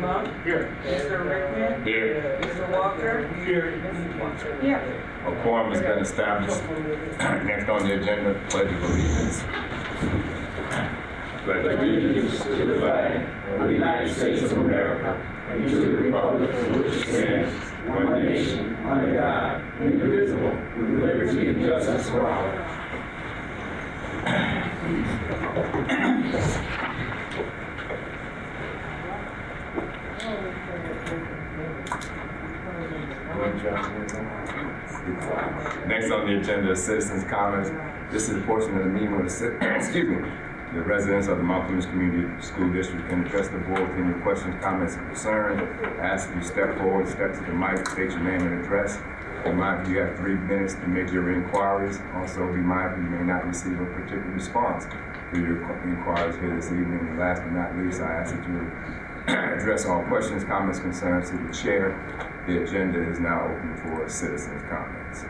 Mr. Monk? Here. Mr. Rickman? Here. Mr. Walker? Here. Mrs. Walker? Here. A quorum has been established. Next on the agenda, pledge of allegiance. Pledge allegiance to the flag of the United States of America and to the republic for which it stands, one nation, under God, indivisible, with liberty and justice for all. Next on the agenda is citizens' comments. This is a portion of the meeting where the residents of the Mount Clemens Community School District can address the board with any questions, comments, and concerns. I ask you step forward, step to the mic, state your name and address. Be mindful you have 3 minutes to make your inquiries. Also be mindful you may not receive a particular response to your inquiries here this evening. And last but not least, I ask that you address all questions, comments, concerns to the chair. The agenda is now open for citizens' comments.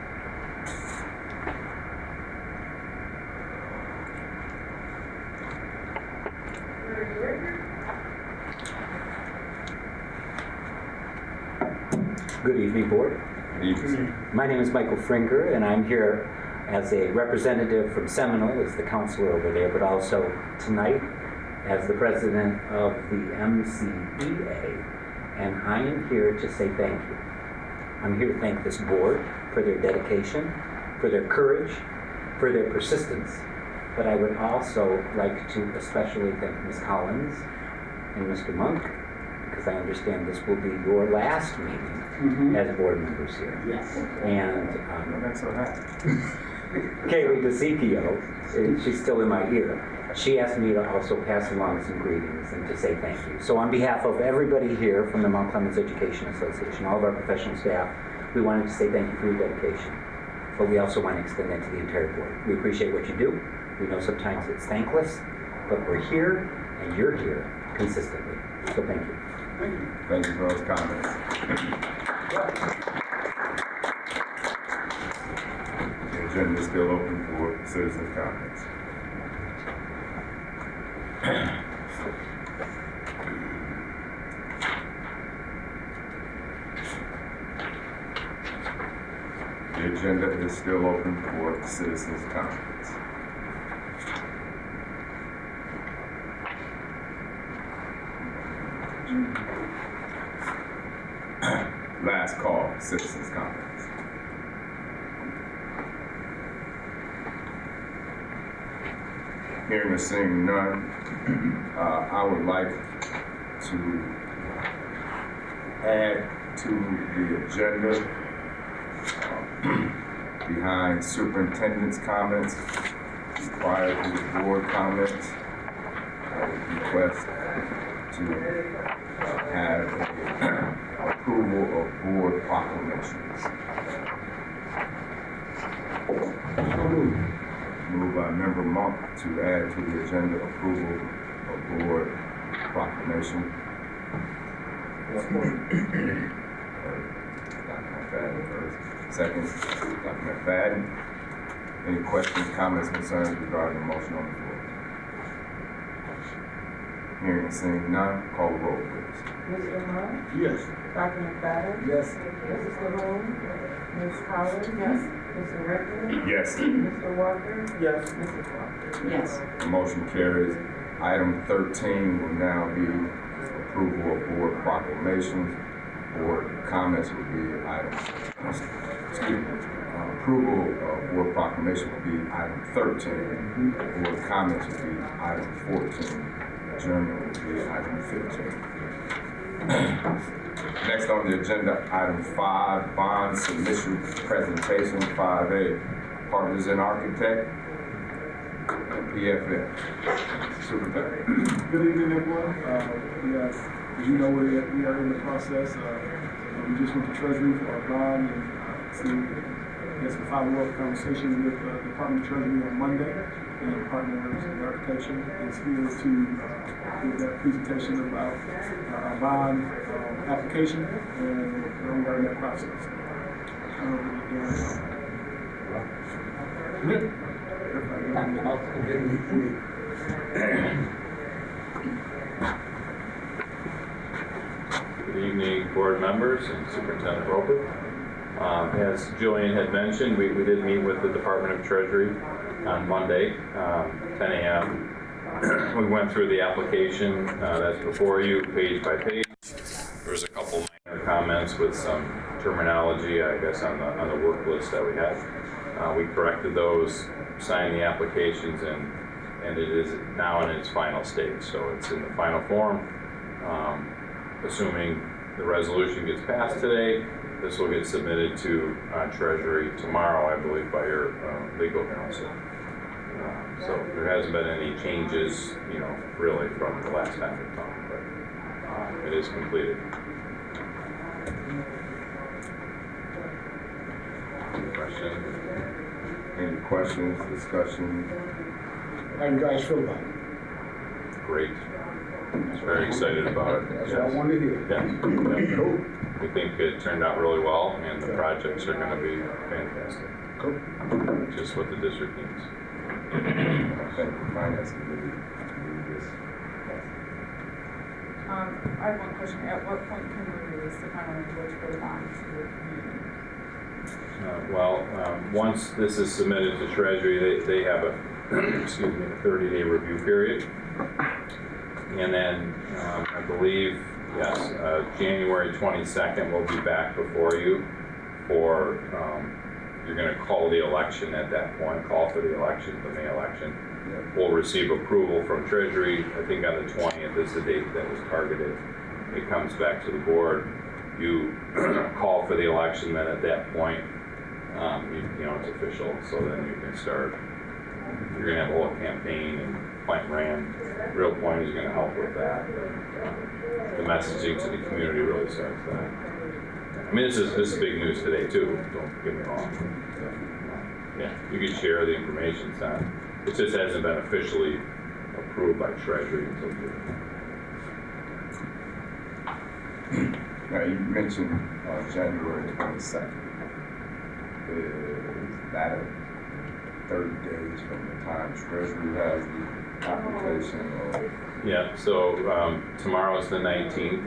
Good evening, Board. Good evening. My name is Michael Fringer, and I'm here as a representative from Seminole, as the counselor over there, but also tonight as the president of the MCEA. And I am here to say thank you. I'm here to thank this board for their dedication, for their courage, for their persistence. But I would also like to especially thank Ms. Collins and Mr. Monk, because I understand this will be your last meeting as board members here. Yes. And That's so happy. Kaylee, the CPO, she's still in my ear. She asked me to also pass along some greetings and to say thank you. So on behalf of everybody here from the Mount Clemens Education Association, all of our professional staff, we wanted to say thank you for your dedication. But we also want to extend that to the entire board. We appreciate what you do. We know sometimes it's thankless, but we're here and you're here consistently. So thank you. Thank you for those comments. The agenda is still open for citizens' comments. The agenda is still open for citizens' comments. Last call, citizens' comments. Hearing or seeing none, I would like to add to the agenda behind superintendent's comments, prior to the board comments. I would request to have approval of board proclamations. Moved by Member Monk to add to the agenda approval of board proclamation. Dr. McFadden first. Second, Dr. McFadden. Any questions, comments, concerns regarding the motion on the floor? Hearing and seeing none, call the roll, please. Mr. Monk? Yes. Dr. McFadden? Yes. Mrs. LaHoon? Ms. Collins? Yes. Mr. Rickman? Yes. Mr. Walker? Yes. Mrs. Walker? Yes. The motion carries. Item 13 will now be approval of board proclamations. Board comments will be item, approval of board proclamation will be item 13. Board comments will be item 14. Adjournment will be item 15. Next on the agenda, item 5, bond submission presentation 5A. Partners in Architect, PFF. Superintendent. Good evening, everyone. Yes, as you know, we are in the process. We just went to Treasury for our bond and we follow up conversation with the Department of Treasury on Monday. And Partners in Architecture is here to give that presentation about our bond application and where we are in that process. Good evening, board members and Superintendent Roper. As Julian had mentioned, we did meet with the Department of Treasury on Monday, 10 a.m. We went through the application that's before you, page by page. There was a couple minor comments with some terminology, I guess, on the work list that we had. We corrected those, signed the applications, and it is now in its final stage. So it's in the final form. Assuming the resolution gets passed today, this will get submitted to Treasury tomorrow, I believe, by your legal counsel. So there hasn't been any changes, really from the last time we talked, but it is completed. Any questions? Any questions, discussion? How you guys feel about it? Great. Just very excited about it. That's what I wanted to hear. Yeah. Cool. We think it turned out really well, and the projects are going to be fantastic. Cool. Just what the district needs. I think the finance committee this. I have one question. At what point can we release the final language for the bonds to the community? Once this is submitted to Treasury, they have a 30-day review period. And then I believe, yes, January 22nd we'll be back before you for, you're going to call the election at that point, call for the election, the May election. We'll receive approval from Treasury. I think on the 20th is the date that was targeted. It comes back to the board. You call for the election, then at that point, it's official. So then you can start. You're going to have a whole campaign and Plant Ram. Real Point is going to help with that. The messaging to the community really starts that. I mean, this is big news today too. Don't get me wrong. Yeah, you can share the information. It just hasn't been officially approved by Treasury until today. Now, you mentioned January 22nd. Is that a 30 days from the time Treasury has the application? Or? Yeah, so tomorrow's the 19th.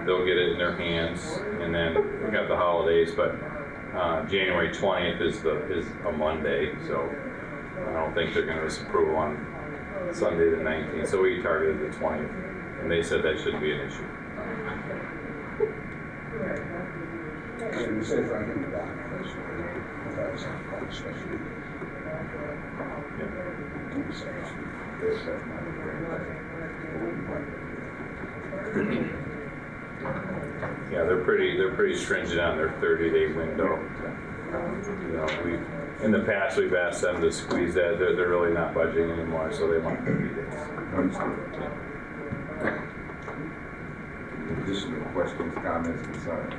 They'll get it in their hands, and then we got the holidays, but January 20th is a Monday, so I don't think they're going to approve on Sunday the 19th, so we targeted the 20th, and they said that shouldn't be an issue. And it says right in the document, Yeah, they're pretty stringent on their 30-day window. In the past we've asked them to squeeze that. They're really not budging anymore, so they want 30 days. Additional questions, comments, concerns?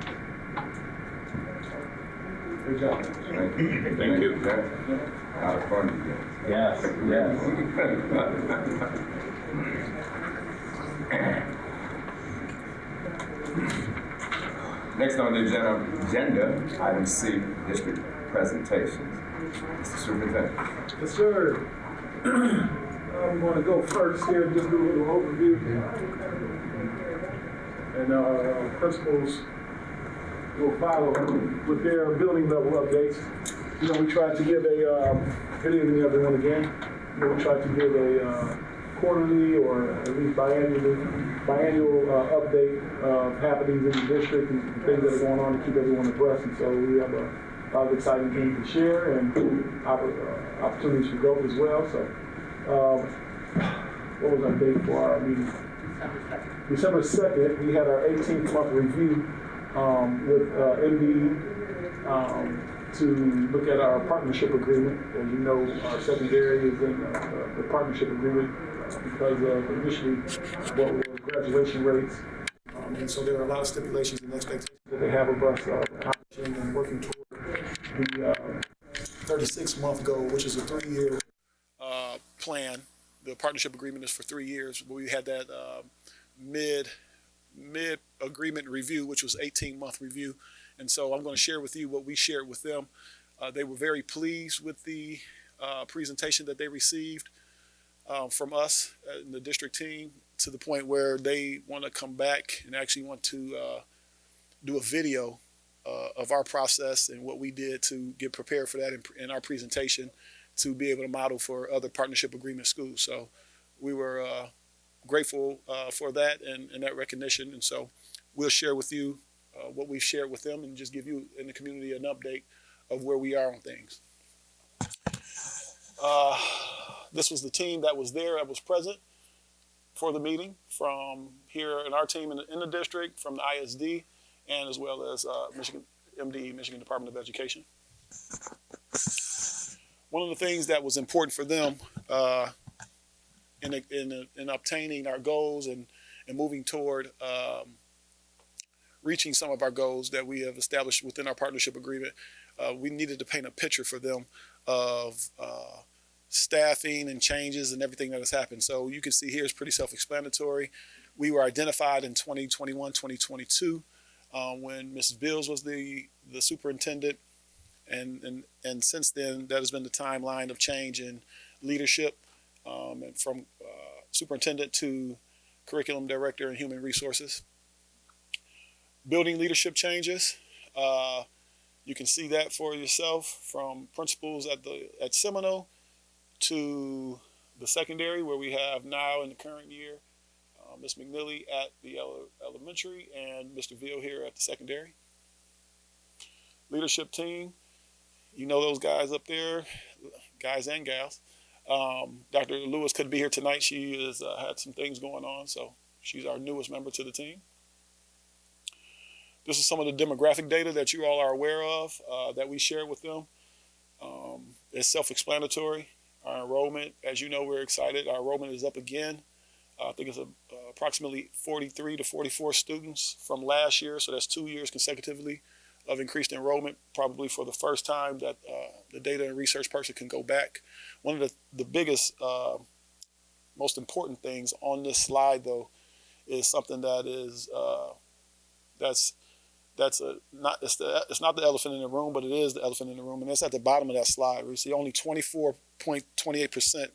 Good job. Thank you. Thank you. A lot of fun again. Yes, yes. Next on the agenda, item C, district presentations. Mr. Superintendent. Yes, sir. I'm going to go first here, just do a little overview. And our principals will follow with their building level updates. We tried to give good evening everyone again. We tried to give a quarterly or at least biannual update of happenings in the district and things that are going on to keep everyone abreast. And so we have a lot of exciting things to share and opportunities for growth as well. So what was our date for our meeting? December 2nd, we had our 18th month review with MD to look at our partnership agreement. As you know, our secondary is in the partnership agreement because of initially what was graduation rates. And so there are a lot of stipulations and expectations that they have of us accomplishing and working toward the 36-month goal, which is a 3-year plan. The partnership agreement is for 3 years, but we had that mid-agreement review, which was 18-month review. And so I'm going to share with you what we shared with them. They were very pleased with the presentation that they received from us in the district team. to the point where they want to come back and actually want to do a video of our process and what we did to get prepared for that in our presentation to be able to model for other partnership agreement schools. So we were grateful for that and that recognition. And so we'll share with you what we've shared with them and just give you in the community an update of where we are on things. This was the team that was there, that was present for the meeting from here in our team in the district, from the ISD, and as well as Michigan MDE, Michigan Department of Education. One of the things that was important for them in obtaining our goals and moving toward reaching some of our goals that we have established within our partnership agreement, we needed to paint a picture for them of staffing and changes and everything that has happened. So you can see here it's pretty self-explanatory. We were identified in 2021, 2022 when Mrs. Bills was the superintendent. And since then, that has been the timeline of change in leadership, and from superintendent to curriculum director and human resources. Building leadership changes. You can see that for yourself from principals at Seminole to the secondary, where we have now in the current year Ms. McNeely at the elementary and Mr. Veal here at the secondary. Leadership team, you know those guys up there, guys and gals. Dr. Lewis couldn't be here tonight. She has had some things going on, so she's our newest member to the team. This is some of the demographic data that you all are aware of that we shared with them. It's self-explanatory. Our enrollment, as you know, we're excited. Our enrollment is up again. I think it's approximately 43 to 44 students from last year, so that's 2 years consecutively of increased enrollment, probably for the first time that the data and research person can go back. One of the biggest, most important things on this slide, though, is something that is it's not the elephant in the room, but it is the elephant in the room, and it's at the bottom of that slide. We see only 24.28%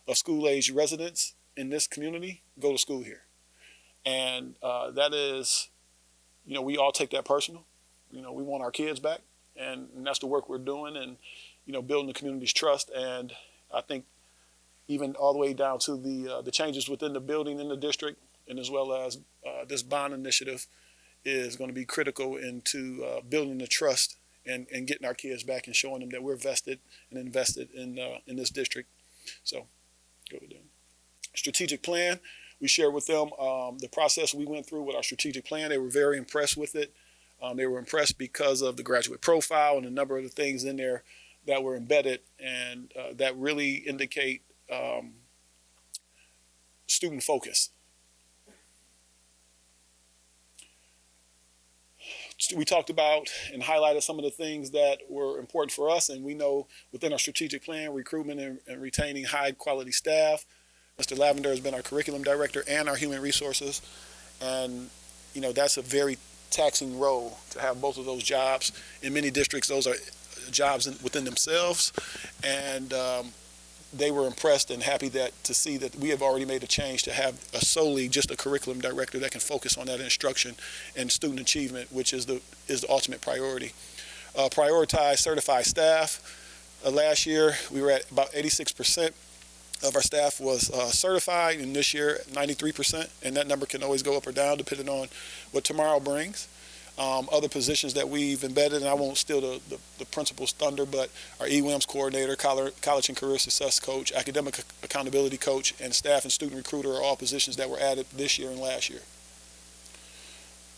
of school-age residents in this community go to school here, and that is, you know, we all take that personal. You know, we want our kids back, and that's the work we're doing, and you know, building the community's trust. And I think even all the way down to the changes within the building in the district, and as well as this bond initiative, is going to be critical into building the trust and getting our kids back and showing them that we're vested and invested in this district. So, go to them. Strategic plan. We shared with them the process we went through with our strategic plan. They were very impressed with it. They were impressed because of the graduate profile and a number of the things in there that were embedded and that really indicate student focus. We talked about and highlighted some of the things that were important for us, and we know within our strategic plan, recruitment and retaining high quality staff. Mr. Lavender has been our curriculum director and our human resources, and you know, that's a very taxing role to have both of those jobs. In many districts, those are jobs within themselves, and they were impressed and happy to see that we have already made a change to have solely just a curriculum director that can focus on that instruction and student achievement, which is the ultimate priority. Prioritize certified staff. Last year, we were at about 86% of our staff was certified, and this year 93%, and that number can always go up or down depending on what tomorrow brings. Other positions that we've embedded, and I won't steal the principal's thunder, but our EWIMS coordinator, college and career success coach, academic accountability coach, and staff and student recruiter are all positions that were added this year and last year.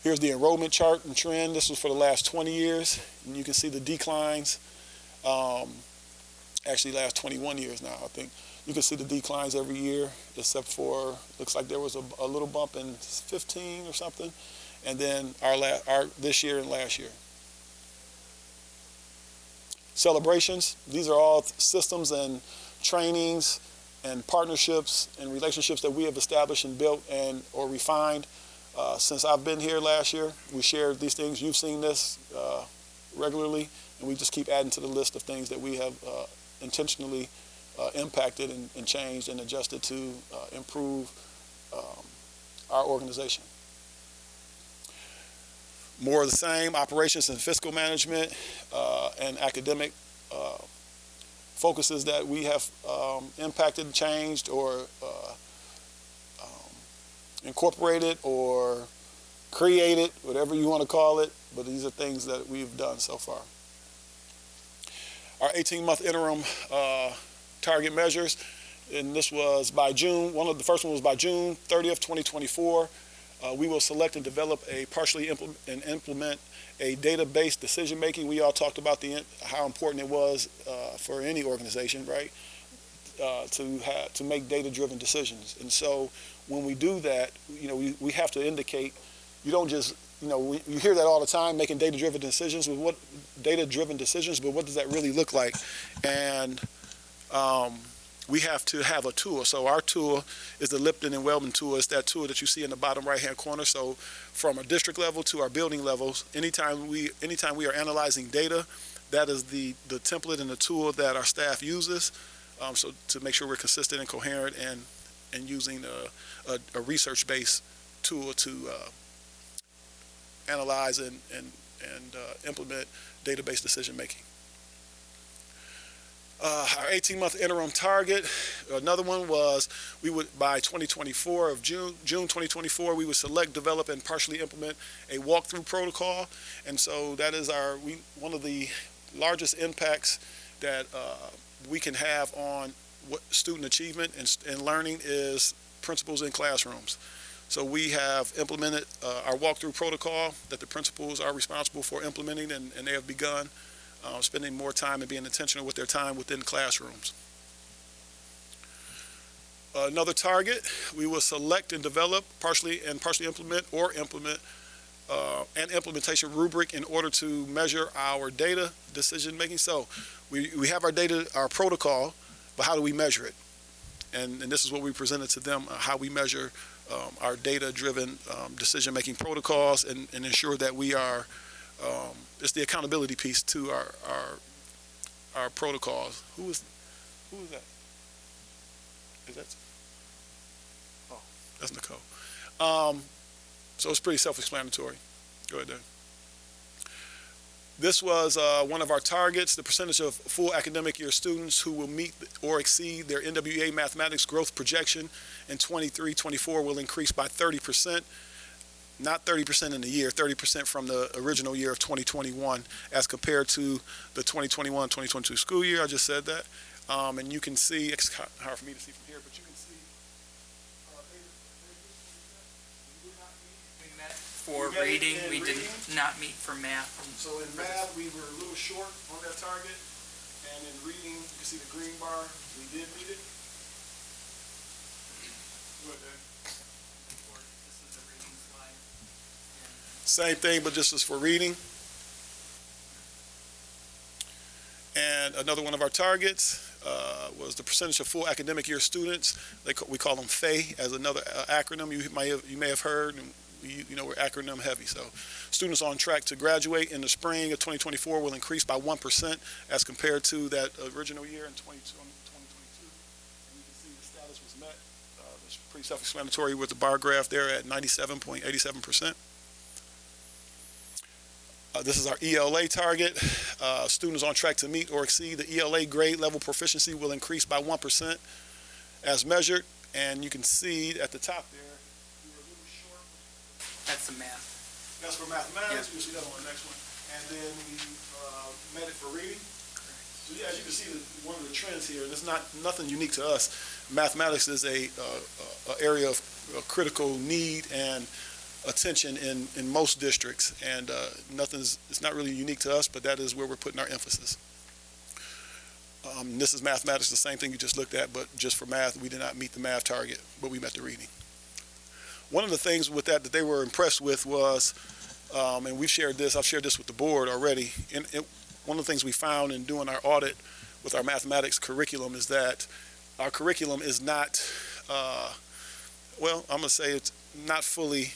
Here's the enrollment chart and trend. This was for the last 20 years, and you can see the declines. Actually, last 21 years now, I think. You can see the declines every year, except for, looks like there was a little bump in 15 or something, and then our this year and last year. Celebrations, these are all systems and trainings and partnerships and relationships that we have established and built or refined since I've been here last year. We shared these things, you've seen this regularly, and we just keep adding to the list of things that we have intentionally impacted and changed and adjusted to improve our organization. More of the same, operations and fiscal management and academic focuses that we have impacted, changed, or incorporated or created, whatever you want to call it, but these are things that we've done so far. Our 18-month interim target measures, and this was by June, the first one was by June 30th, 2024. We will select and develop a partially implement a data-based decision-making. We all talked about how important it was for any organization, right, to make data-driven decisions. And so when we do that, we have to indicate, you don't just, you hear that all the time, making data-driven decisions, but what does that really look like? And we have to have a tool. So our tool is the Lipton and Wellman tool. It's that tool that you see in the bottom right-hand corner. So from our district level to our building levels, anytime we are analyzing data, that is the template and the tool that our staff uses. So to make sure we're consistent and coherent and using a research-based tool to analyze and implement database decision-making. Our 18-month interim target, another one was by 2024 of June 2024, we would select, develop, and partially implement a walkthrough protocol. And so that is one of the largest impacts that we can have on student achievement and learning is principals in classrooms. So we have implemented our walkthrough protocol that the principals are responsible for implementing, and they have begun spending more time and being intentional with their time within classrooms. Another target, we will select and develop, partially implement an implementation rubric in order to measure our data decision making. So we have our data, our protocol, but how do we measure it? And this is what we presented to them, how we measure our data-driven decision-making protocols and ensure that we are, it's the accountability piece to our protocols. Who is that? Is that? Oh, that's Nicole. So it's pretty self-explanatory. Go ahead, Dan. This was one of our targets. The percentage of full academic year students who will meet or exceed their NWEA mathematics growth projection in 23-24 will increase by 30%. Not 30% in the year, 30% from the original year of 2021 as compared to the 2021-2022 school year. I just said that. And you can see, it's hard for me to see from here, but you can see. We met for reading, we did not meet for math. So in math, we were a little short on that target. And in reading, you can see the green bar, we did meet it. Good, Dan. This is the reading slide. Same thing, but this is for reading. And another one of our targets was the percentage of full academic year students. We call them FAE as another acronym you may have heard. And we're acronym heavy. So students on track to graduate in the spring of 2024 will increase by 1% as compared to that original year in 2022. And you can see the status was met. It's pretty self-explanatory with the bar graph there at 97.87%. This is our ELA target. Students on track to meet or exceed the ELA grade level proficiency will increase by 1% as measured. And you can see at the top there, we were a little short. That's the math. That's for mathematics. Yes. You'll see that on the next one. And then we met it for reading. So yeah, as you can see, one of the trends here, and it's nothing unique to us. Mathematics is a area of critical need and attention in most districts, and it's not really unique to us, but that is where we're putting our emphasis. This is mathematics, the same thing you just looked at, but just for math, we did not meet the math target, but we met the reading. One of the things with that they were impressed with was, and I've shared this with the board already, and one of the things we found in doing our audit with our mathematics curriculum is that our curriculum is not, I'm going to say it's not fully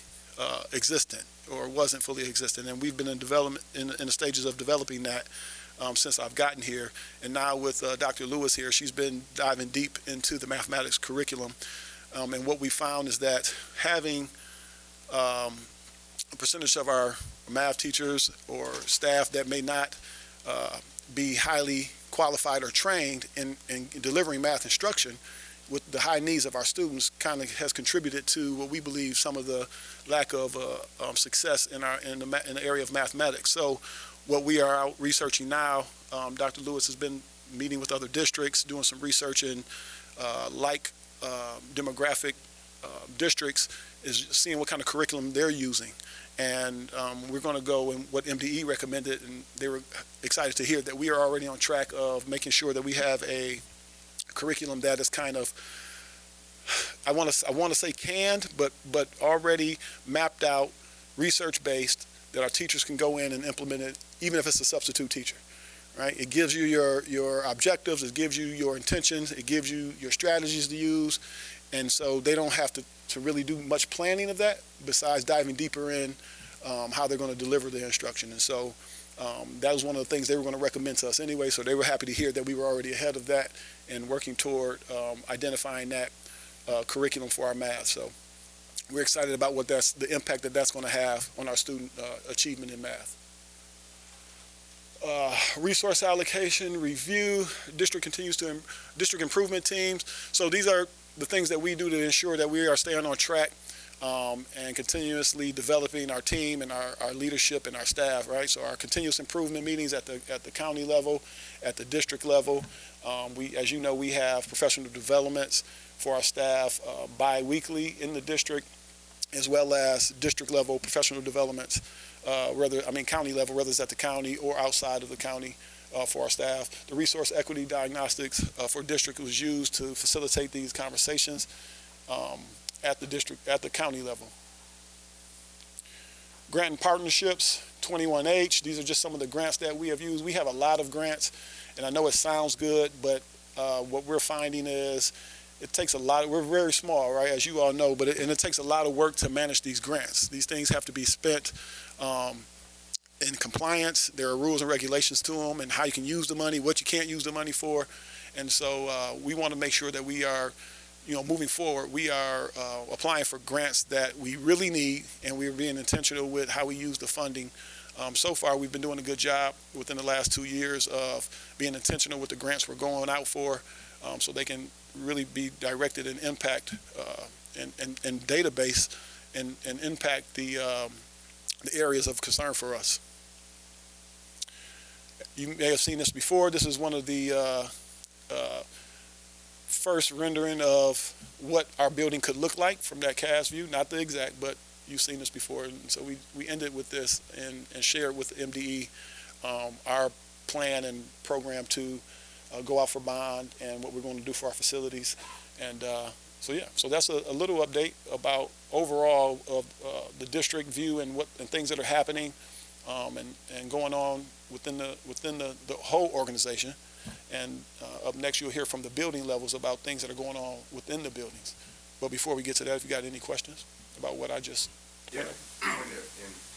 existent, or wasn't fully existent, and we've been in development in the stages of developing that since I've gotten here. And now with Dr. Lewis here, she's been diving deep into the mathematics curriculum, and what we found is that having a percentage of our math teachers or staff that may not be highly qualified or trained in delivering math instruction with the high needs of our students kind of has contributed to what we believe some of the lack of success in the area of mathematics. So what we are out researching now, Dr. Lewis has been meeting with other districts, doing some research in demographic districts, is seeing what kind of curriculum they're using. And we're going to go and what MDE recommended, and they were excited to hear that we are already on track of making sure that we have a curriculum that is kind of, I want to say canned, but already mapped out, research-based, that our teachers can go in and implement it, even if it's a substitute teacher, right? It gives you your objectives, it gives you your intentions, it gives you your strategies to use, and so they don't have to really do much planning of that besides diving deeper in how they're going to deliver the instruction. And so that was one of the things they were going to recommend to us anyway, so they were happy to hear that we were already ahead of that and working toward identifying that curriculum for our math. So we're excited about the impact that's going to have on our student achievement in math. Resource allocation, review, district improvement teams. So these are the things that we do to ensure that we are staying on track and continuously developing our team and our leadership and our staff, right? So our continuous improvement meetings at the county level, at the district level. As you know, we have professional developments for our staff bi-weekly in the district, as well as district level professional developments, county level, whether it's at the county or outside of the county for our staff. The resource equity diagnostics for district was used to facilitate these conversations at the county level. Grant and partnerships, 21H, these are just some of the grants that we have used. We have a lot of grants, and I know it sounds good, but what we're finding is it takes a lot. We're very small, right, as you all know, but it takes a lot of work to manage these grants. These things have to be spent in compliance. There are rules and regulations to them, and how you can use the money, what you can't use the money for, and so we want to make sure that we are, moving forward, we are applying for grants that we really need, and we're being intentional with how we use the funding. So far, we've been doing a good job within the last 2 years of being intentional with the grants we're going out for, so they can really be directed and impact and database and impact the areas of concern for us. You may have seen this before. This is one of the first rendering of what our building could look like from that CAS view, not the exact, but you've seen this before. And so we ended with this and shared with the MDE our plan and program to go out for bond and what we're going to do for our facilities. And so that's a little update about overall of the district view and things that are happening and going on within the whole organization. And up next, you'll hear from the building levels about things that are going on within the buildings. But before we get to that, if you got any questions about what I just when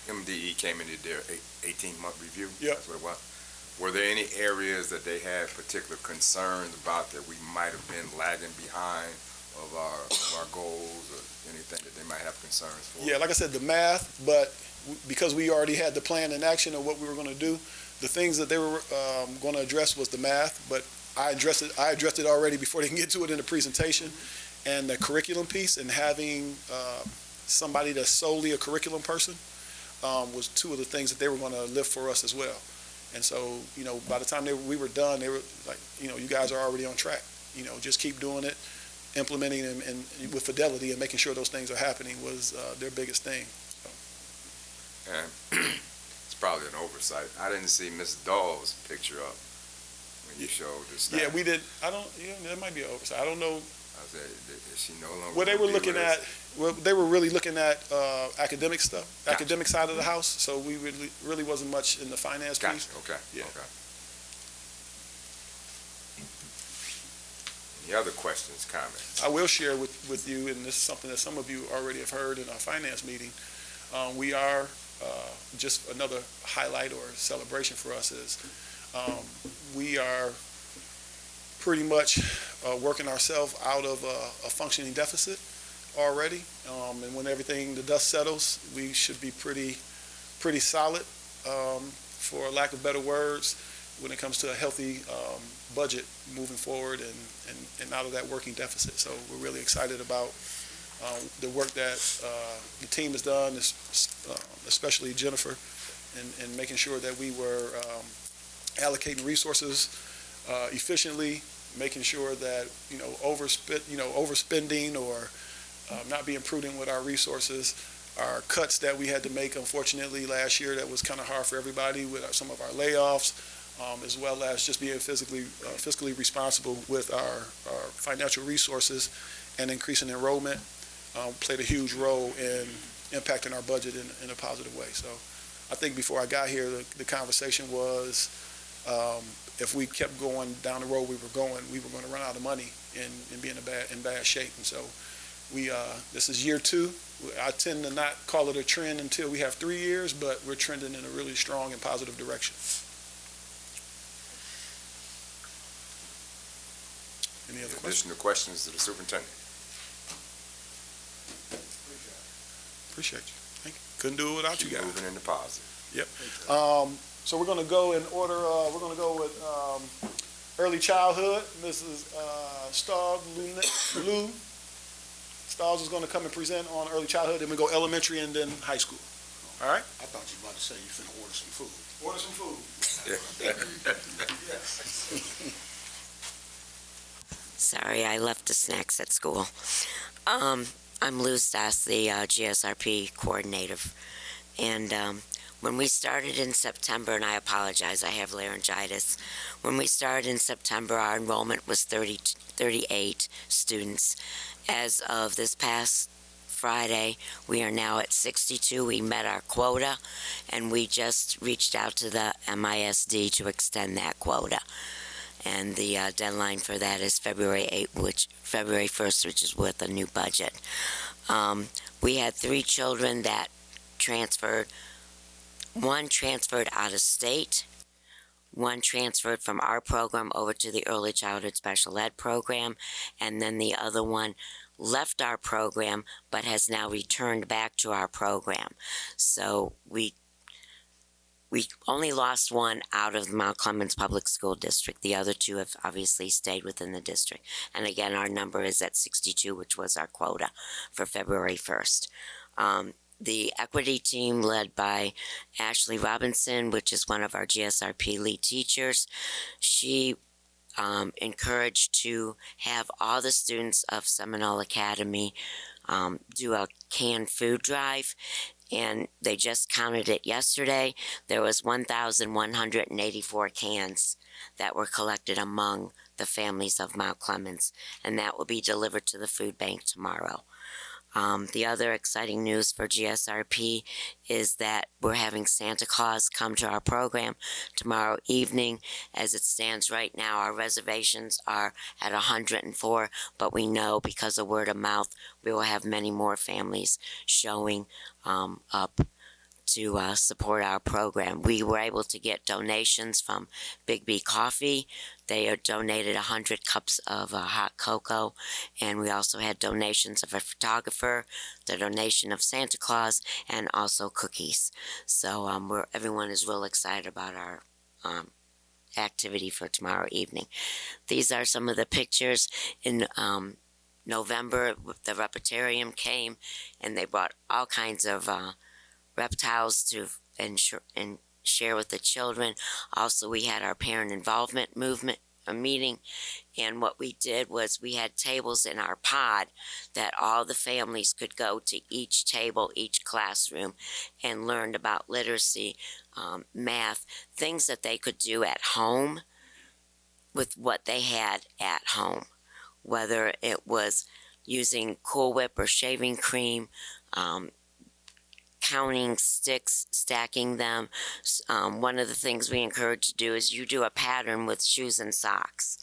MDE came into their 18-month review, yeah. That's what it was. Were there any areas that they had particular concerns about that we might have been lagging behind of our goals, or anything that they might have concerns for? Yeah, like I said, the math, but because we already had the plan in action of what we were going to do, the things that they were going to address was the math, but I addressed it already before they can get to it in the presentation, and the curriculum piece and having somebody that's solely a curriculum person was two of the things that they were going to lift for us as well. And so, by the time we were done, they were like, you guys are already on track. Just keep doing it, implementing them and with fidelity and making sure those things are happening was their biggest thing. So. And it's probably an oversight. I didn't see Ms. Dahl's picture up when you showed the staff. Yeah, we did. That might be an oversight. I don't know. I said, is she no longer? Well, they were looking at. Well, they were really looking at academic stuff, gotcha. Academic side of the house. So we really wasn't much in the finance gotcha. piece. Okay. Yeah. Okay. Any other questions, comments? I will share with you, and this is something that some of you already have heard in our finance meeting. We are just another highlight or celebration for us is we are pretty much working ourselves out of a functioning deficit. already. And when everything, the dust settles, we should be pretty solid, for lack of better words, when it comes to a healthy budget moving forward and out of that working deficit. So we're really excited about the work that the team has done, especially Jennifer, in making sure that we were allocating resources efficiently, making sure that overspending or not being prudent with our resources. Our cuts that we had to make, unfortunately, last year, that was kind of hard for everybody with some of our layoffs, as well as just being fiscally responsible with our financial resources, and increasing enrollment played a huge role in impacting our budget in a positive way. So I think before I got here, the conversation was, if we kept going down the road we were going to run out of money and be in bad shape. And so this is year 2. I tend to not call it a trend until we have 3 years, but we're trending in a really strong and positive direction. Any other questions? Additional questions to the superintendent? Appreciate you. Thank you. Couldn't do it without you Keep guys. moving in the positive. Yep. So we're going to go in order. We're going to go with early childhood. Mrs. Lou Stiles is going to come and present on early childhood. Then we go elementary and then high school. All right? I thought you were about to say you finna order some food. Order some food. Sorry, I left the snacks at school. I'm Lou Stas, the GSRP coordinator. And when we started in September, and I apologize, I have laryngitis. When we started in September, our enrollment was 38 students. As of this past Friday, we are now at 62. We met our quota, and we just reached out to the MISD to extend that quota. And the deadline for that is February 1st, which is with a new budget. We had 3 children that transferred. 1 transferred out of state. 1 transferred from our program over to the early childhood special ed program, and then the other one left our program but has now returned back to our program. So we only lost 1 out of the Mount Clemens Public School District. The other 2 have obviously stayed within the district. And again, our number is at 62, which was our quota for February 1st. The equity team, led by Ashley Robinson, which is one of our GSRP lead teachers, she encouraged to have all the students of Seminole Academy do a canned food drive. And they just counted it yesterday. There was 1,184 cans that were collected among the families of Mount Clemens, and that will be delivered to the food bank tomorrow. The other exciting news for GSRP is that we're having Santa Claus come to our program tomorrow evening. As it stands right now, our reservations are at 104, but we know because of word of mouth, we will have many more families showing up to support our program. We were able to get donations from Big B Coffee. They donated 100 cups of hot cocoa, and we also had donations of a photographer, the donation of Santa Claus, and also cookies. So everyone is real excited about our activity for tomorrow evening. These are some of the pictures. In November, the Reptarium came, and they brought all kinds of reptiles to share with the children. Also, we had our parent involvement movement meeting, and what we did was we had tables in our pod that all the families could go to each table, each classroom, and learned about literacy, math, things that they could do at home with what they had at home, whether it was using Cool Whip or shaving cream, counting sticks, stacking them. One of the things we encourage to do is you do a pattern with shoes and socks.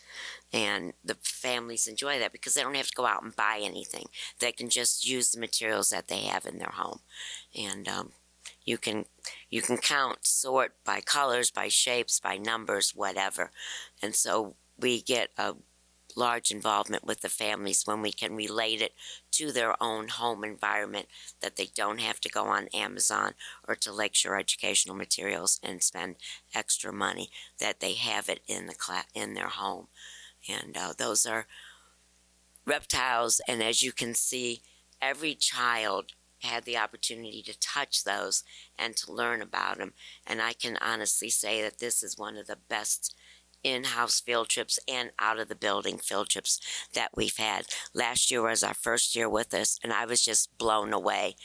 And the families enjoy that because they don't have to go out and buy anything. They can just use the materials that they have in their home. And you can count, sort by colors, by shapes, by numbers, whatever. And so we get a large involvement with the families when we can relate it to their own home environment, that they don't have to go on Amazon or to Lakeshore Educational Materials and spend extra money, that they have it in in their home. And those are reptiles, and as you can see, every child had the opportunity to touch those and to learn about them. And I can honestly say that this is one of the best in-house field trips and out-of-the-building field trips that we've had. Last year was our first year with us, and I was just blown away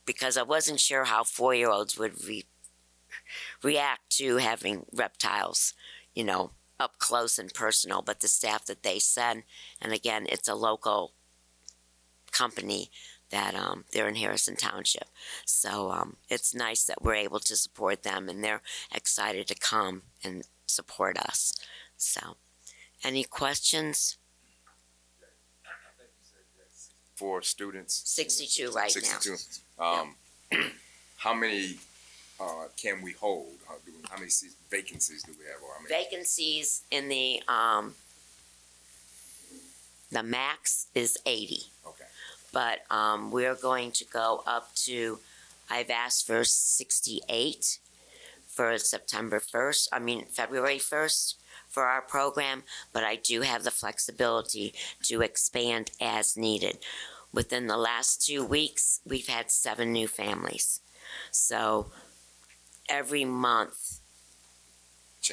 because I wasn't sure how 4-year-olds would react to having reptiles, you know, up close and personal. But the staff that they send, and again, it's a local company that they're in Harrison Township. So it's nice that we're able to support them, and they're excited to come and support us. So, any questions? For students? 62 right 62. now. How many can we hold? How many vacancies do we have? Or how many? Vacancies in the max is 80. Okay. But we're going to go up to, I've asked for 68 for February 1st for our program, but I do have the flexibility to expand as needed. Within the last 2 weeks, we've had 7 new families. So every month,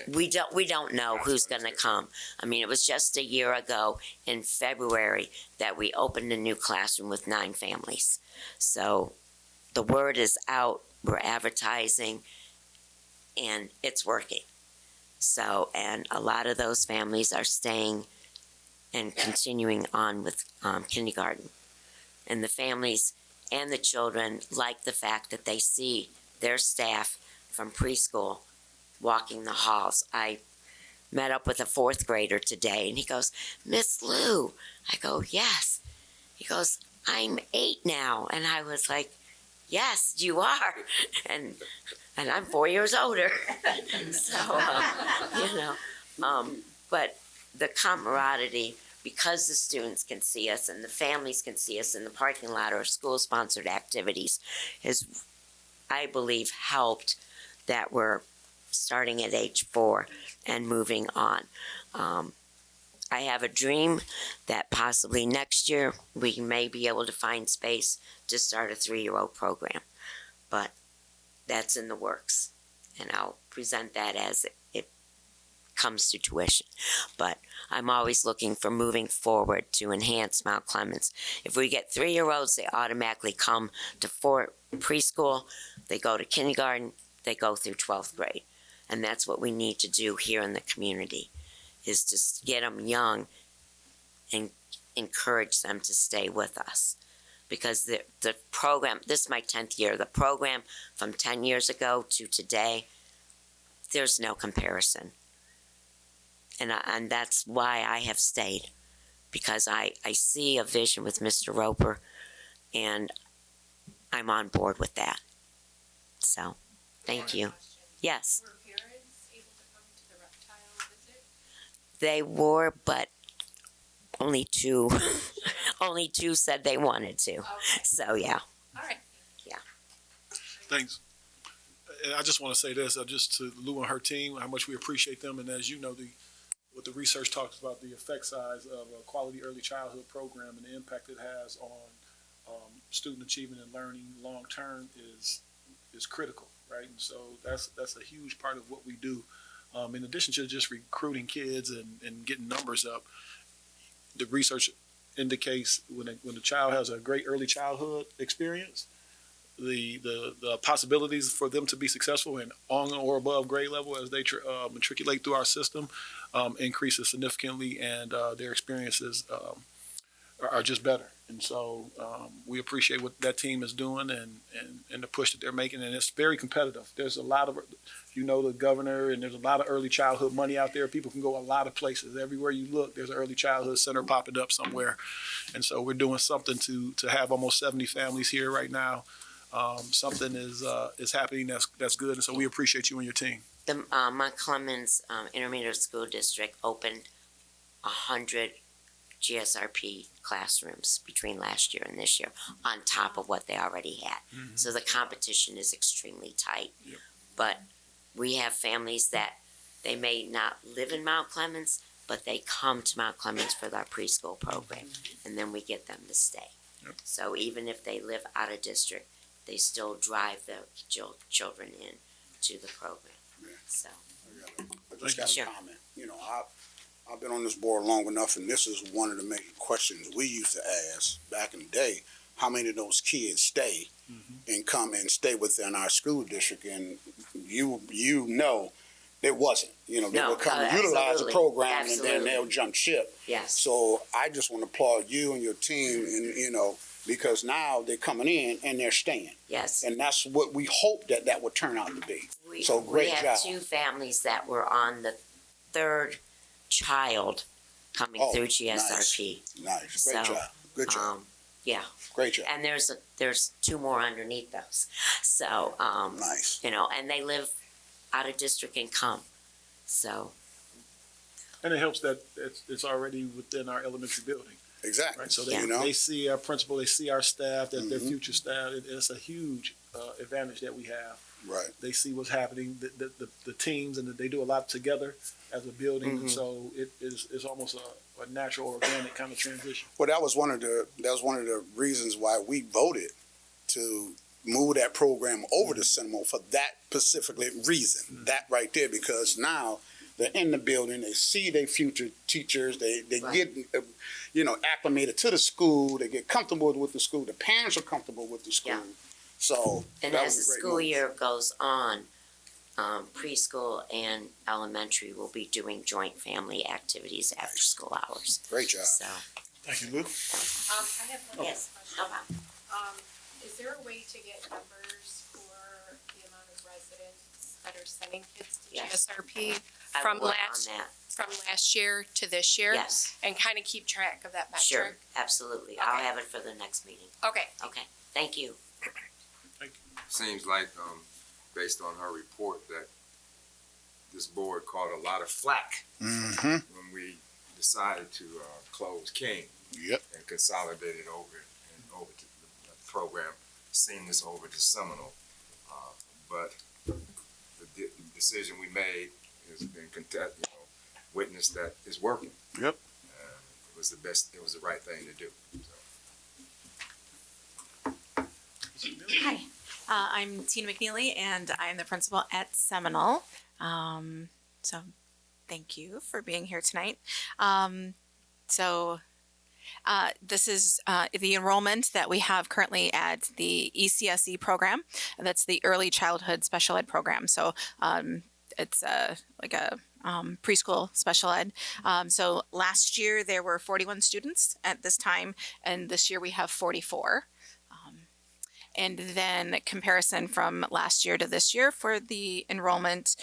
we don't know who's going to come. I mean, it was just a year ago in February that we opened a new classroom with 9 families. So the word is out, we're advertising, and it's working. So, and a lot of those families are staying and continuing on with kindergarten. And the families and the children like the fact that they see their staff from preschool walking the halls. I met up with a 4th grader today, and he goes, "Miss Lou." I go, "Yes." He goes, "I'm 8 now." And I was like, "Yes, you are." And I'm 4 years older. So, but the camaraderie, because the students can see us and the families can see us in the parking lot or school-sponsored activities, has, I believe, helped that we're starting at age 4 and moving on. I have a dream that possibly next year we may be able to find space to start a 3-year-old program. But that's in the works, and I'll present that as it comes to tuition. But I'm always looking for moving forward to enhance Mount Clemens. If we get 3-year-olds, they automatically come to preschool, they go to kindergarten, they go through 12th grade. And that's what we need to do here in the community, is to get them young and encourage them to stay with us. Because the program, this is my 10th year, the program from 10 years ago to today, there's no comparison. And that's why I have stayed, because I see a vision with Mr. Roper, and I'm on board with that. So, thank you. Yes. Were parents able to come to the reptile visit? They were, but only 2 only 2 said they wanted to. Okay. So, yeah. All right. Thanks. And I just want to say this, just to Lou and her team, how much we appreciate them. And as you know, what the research talks about, the effect size of a quality early childhood program and the impact it has on student achievement and learning long term is critical, right? And so that's a huge part of what we do. In addition to just recruiting kids and getting numbers up, the research indicates when a child has a great early childhood experience, the possibilities for them to be successful and on or above grade level as they matriculate through our system increases significantly, and their experiences are just better. And so we appreciate what that team is doing and the push that they're making, and it's very competitive. There's a lot of, the governor, and there's a lot of early childhood money out there. People can go a lot of places. Everywhere you look, there's an early childhood center popping up somewhere. And so we're doing something to have almost 70 families here right now. Something is happening that's good, and so we appreciate you and your team. The Mount Clemens Intermediate School District opened 100 GSRP classrooms between last year and this year on top of what they already had. So the competition is extremely tight. Yep. But we have families that they may not live in Mount Clemens, but they come to Mount Clemens for our preschool program, and then we get them to stay. Yep. So even if they live out of district, they still drive their children in to the program. Yeah. So. I just got Sure. a comment. You know, I've been on this board long enough, and this is one of the main questions we used to ask back in the day. How many of those kids stay and come and stay within our school district? And you know, it wasn't. You know, they No, would come and utilize the absolutely. program, and then Absolutely. they'll jump ship. Yes. So I just want to applaud you and your team, and you know, because now they're coming in and they're staying, Yes. and that's what we hope that would turn out to be. So great We have job. 2 families that were on the 3rd child coming Oh, through GSRP. Nice, great So, job, good job, Yeah, great job. and there's 2 more underneath those. So, Nice. you know, and they live out of district and come. So, And it helps that it's already within our elementary building, Exactly. right? So Yeah. You know? they see our principal, they see our staff, that their future staff. It's a huge advantage that we have. Right. They see what's happening, the teams, and they do a lot together as a building. And so it's almost a natural, organic kind of transition. Well, that was one of the reasons why we voted to move that program over to Seminole for that specific reason. That right there, because now they're in the building, they see their future teachers, they Right. get acclimated to the school, they get comfortable with the school, the parents are comfortable with the school. Yeah. So and that as the was a great school move. year goes on, preschool and elementary will be doing joint family activities after school hours. Great job. So, Thank you, Lou. I have one yes, question. no problem. Is there a way to get numbers for the amount of residents that are sending kids to Yes. GSRP I from will work last, on that. from last year to this year? Yes, And kind of keep track of that metric? sure, absolutely. I'll Okay. have it for the next meeting. Okay. Okay, thank you. Seems like, based on her report, that this board caught a lot of flack Mm-hmm. when we decided to close King Yep. and consolidate it over to the program, seamless over to Seminole. But the decision we made has been witnessed that it's working. Yep. It was the best. It was the right thing to do. So. Hi, I'm Tina McNeely, and I'm the principal at Seminole. So thank you for being here tonight. This is the enrollment that we have currently at the ECSE program. That's the Early Childhood Special Ed program. So it's like a preschool special ed. So last year there were 41 students at this time, and this year we have 44. And then comparison from last year to this year for the enrollment,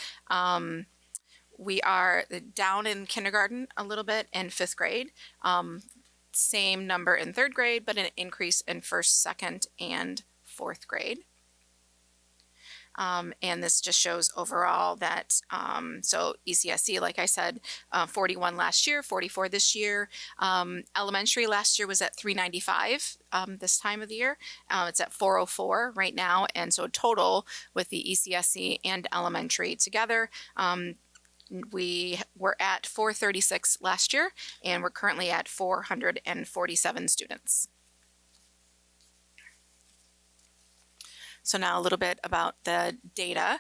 we are down in kindergarten a little bit and 5th grade. Same number in 3rd grade, but an increase in 1st, 2nd, and 4th grade. And this just shows overall that, so ECSE, like I said, 41 last year, 44 this year. Elementary last year was at 395 this time of the year. It's at 404 right now. And so total with the ECSE and elementary together, we were at 436 last year, and we're currently at 447 students. So now a little bit about the data.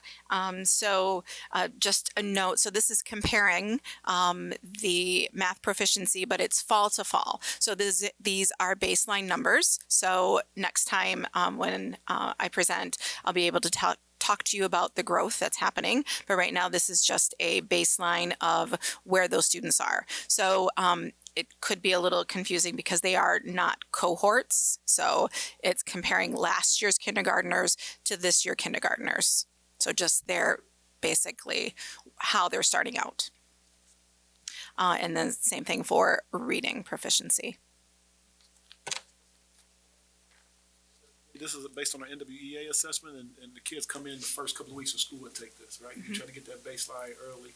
Just a note, so this is comparing the math proficiency, but it's fall to fall. So these are baseline numbers. So next time when I present, I'll be able to talk to you about the growth that's happening. But right now, this is just a baseline of where those students are. So it could be a little confusing because they are not cohorts. So it's comparing last year's kindergartners to this year kindergartners. So just their basically how they're starting out. And then same thing for reading proficiency. This is based on our NWEA assessment, and the kids come in the first couple of weeks of school and take this, right? You try to get that baseline early.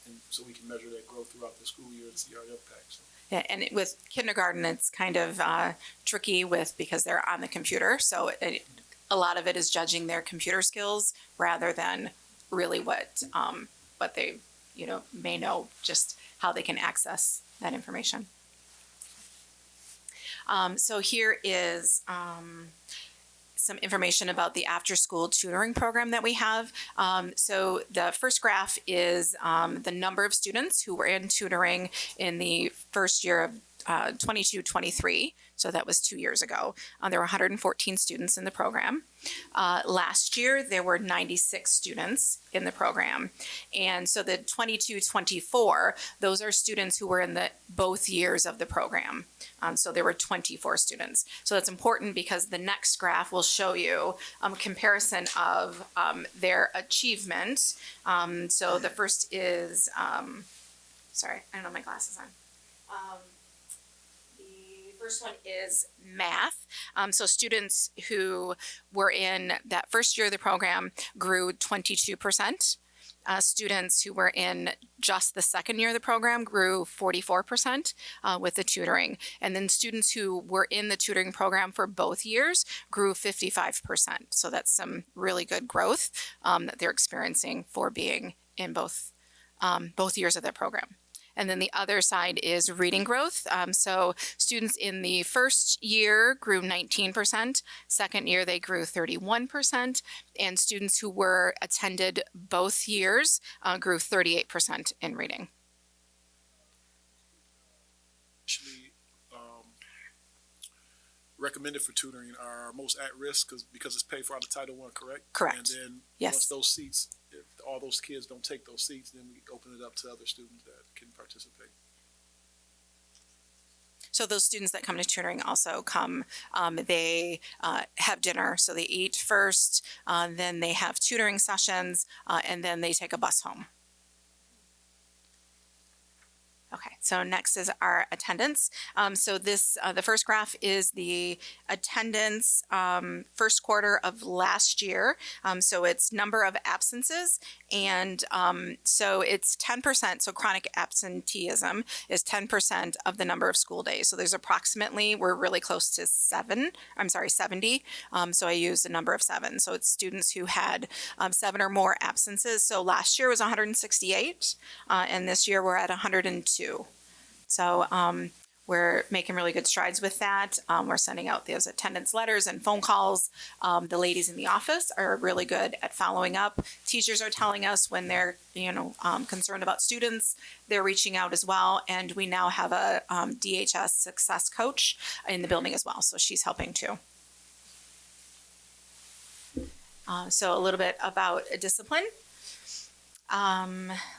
and so we can measure that growth throughout the school year and see our impact. So. Yeah, and with kindergarten, it's kind of tricky because they're on the computer. So a lot of it is judging their computer skills rather than really what they may know, just how they can access that information. So here is some information about the after-school tutoring program that we have. So the first graph is the number of students who were in tutoring in the first year of 22-23. So that was 2 years ago. There were 114 students in the program. Last year, there were 96 students in the program. And so the 22-24, those are students who were in both years of the program. So there were 24 students. So that's important because the next graph will show you a comparison of their achievement. So the first is, sorry, I don't have my glasses on. First one is math. So students who were in that first year of the program grew 22%. Students who were in just the second year of the program grew 44% with the tutoring. And then students who were in the tutoring program for both years grew 55%. So that's some really good growth that they're experiencing for being in both years of the program. And then the other side is reading growth. So students in the first year grew 19%. Second year, they grew 31%. And students who were attended both years grew 38% in reading. Actually, recommended for tutoring are most at risk because it's paid for out of Title I, correct? Correct. And then yes. Once those seats, if all those kids don't take those seats, then we open it up to other students that can participate. So those students that come to tutoring also come, they have dinner. So they eat first, then they have tutoring sessions, and then they take a bus home. Okay, so next is our attendance. So this, the first graph is the attendance first quarter of last year. So it's number of absences, and so it's 10%. So chronic absenteeism is 10% of the number of school days. So there's approximately, we're really close to 70. So I used the number of 7. So it's students who had 7 or more absences. So last year was 168, and this year we're at 102. So we're making really good strides with that. We're sending out those attendance letters and phone calls. The ladies in the office are really good at following up. Teachers are telling us when they're, concerned about students, they're reaching out as well. And we now have a DHS success coach in the building as well. So she's helping too. So a little bit about discipline.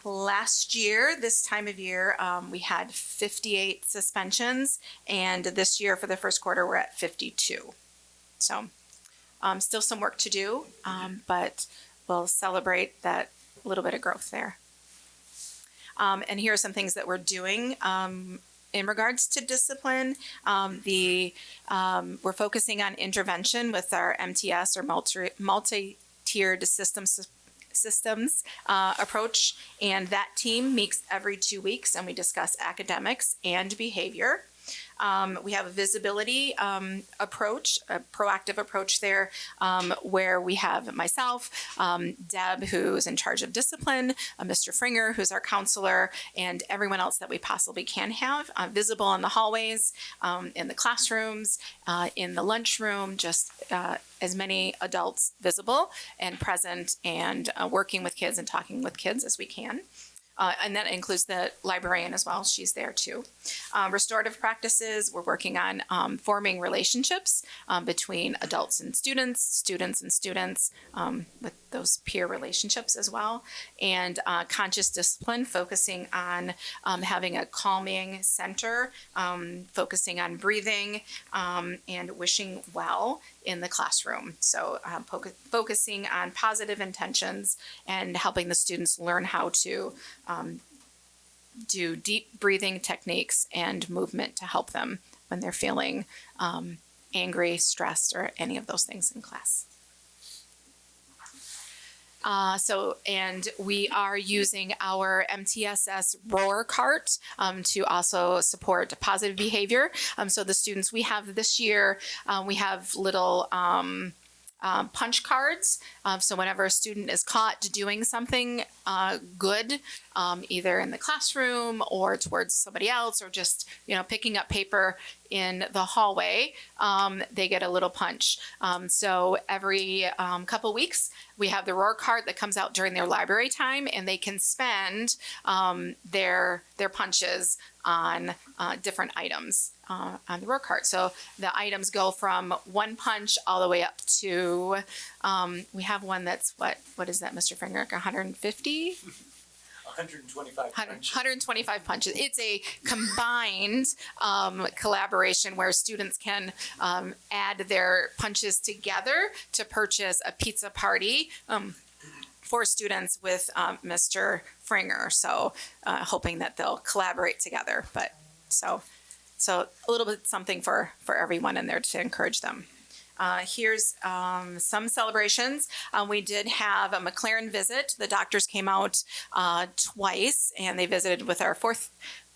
Last year, this time of year, we had 58 suspensions, and this year for the first quarter, we're at 52. So still some work to do, but we'll celebrate that little bit of growth there. And here are some things that we're doing in regards to discipline. We're focusing on intervention with our MTS or multi-tiered systems approach, and that team meets every 2 weeks, and we discuss academics and behavior. We have a visibility approach, a proactive approach there, where we have myself, Deb, who's in charge of discipline, Mr. Fringer, who's our counselor, and everyone else that we possibly can have visible in the hallways, in the classrooms, in the lunchroom, just as many adults visible and present and working with kids and talking with kids as we can. And that includes the librarian as well. She's there too. Restorative practices, we're working on forming relationships between adults and students with those peer relationships as well. And conscious discipline, focusing on having a calming center, focusing on breathing and wishing well in the classroom. So focusing on positive intentions and helping the students learn how to do deep breathing techniques and movement to help them when they're feeling angry, stressed, or any of those things in class. And we are using our MTSS Roar cart to also support positive behavior. So the students we have this year, we have little punch cards. So whenever a student is caught doing something good, either in the classroom or towards somebody else, or just picking up paper in the hallway, they get a little punch. So every couple weeks, we have the Roar card that comes out during their library time, and they can spend their punches on different items on the Roar card. So the items go from 1 punch all the way up to we have one that's what is that, Mr. Fringer? 150? 125 punches. 125 punches. It's a combined collaboration where students can add their punches together to purchase a pizza party for students with Mr. Fringer. So hoping that they'll collaborate together. But so a little bit something for everyone in there to encourage them. Here's some celebrations. We did have a McLaren visit. The doctors came out twice, and they visited with our 4th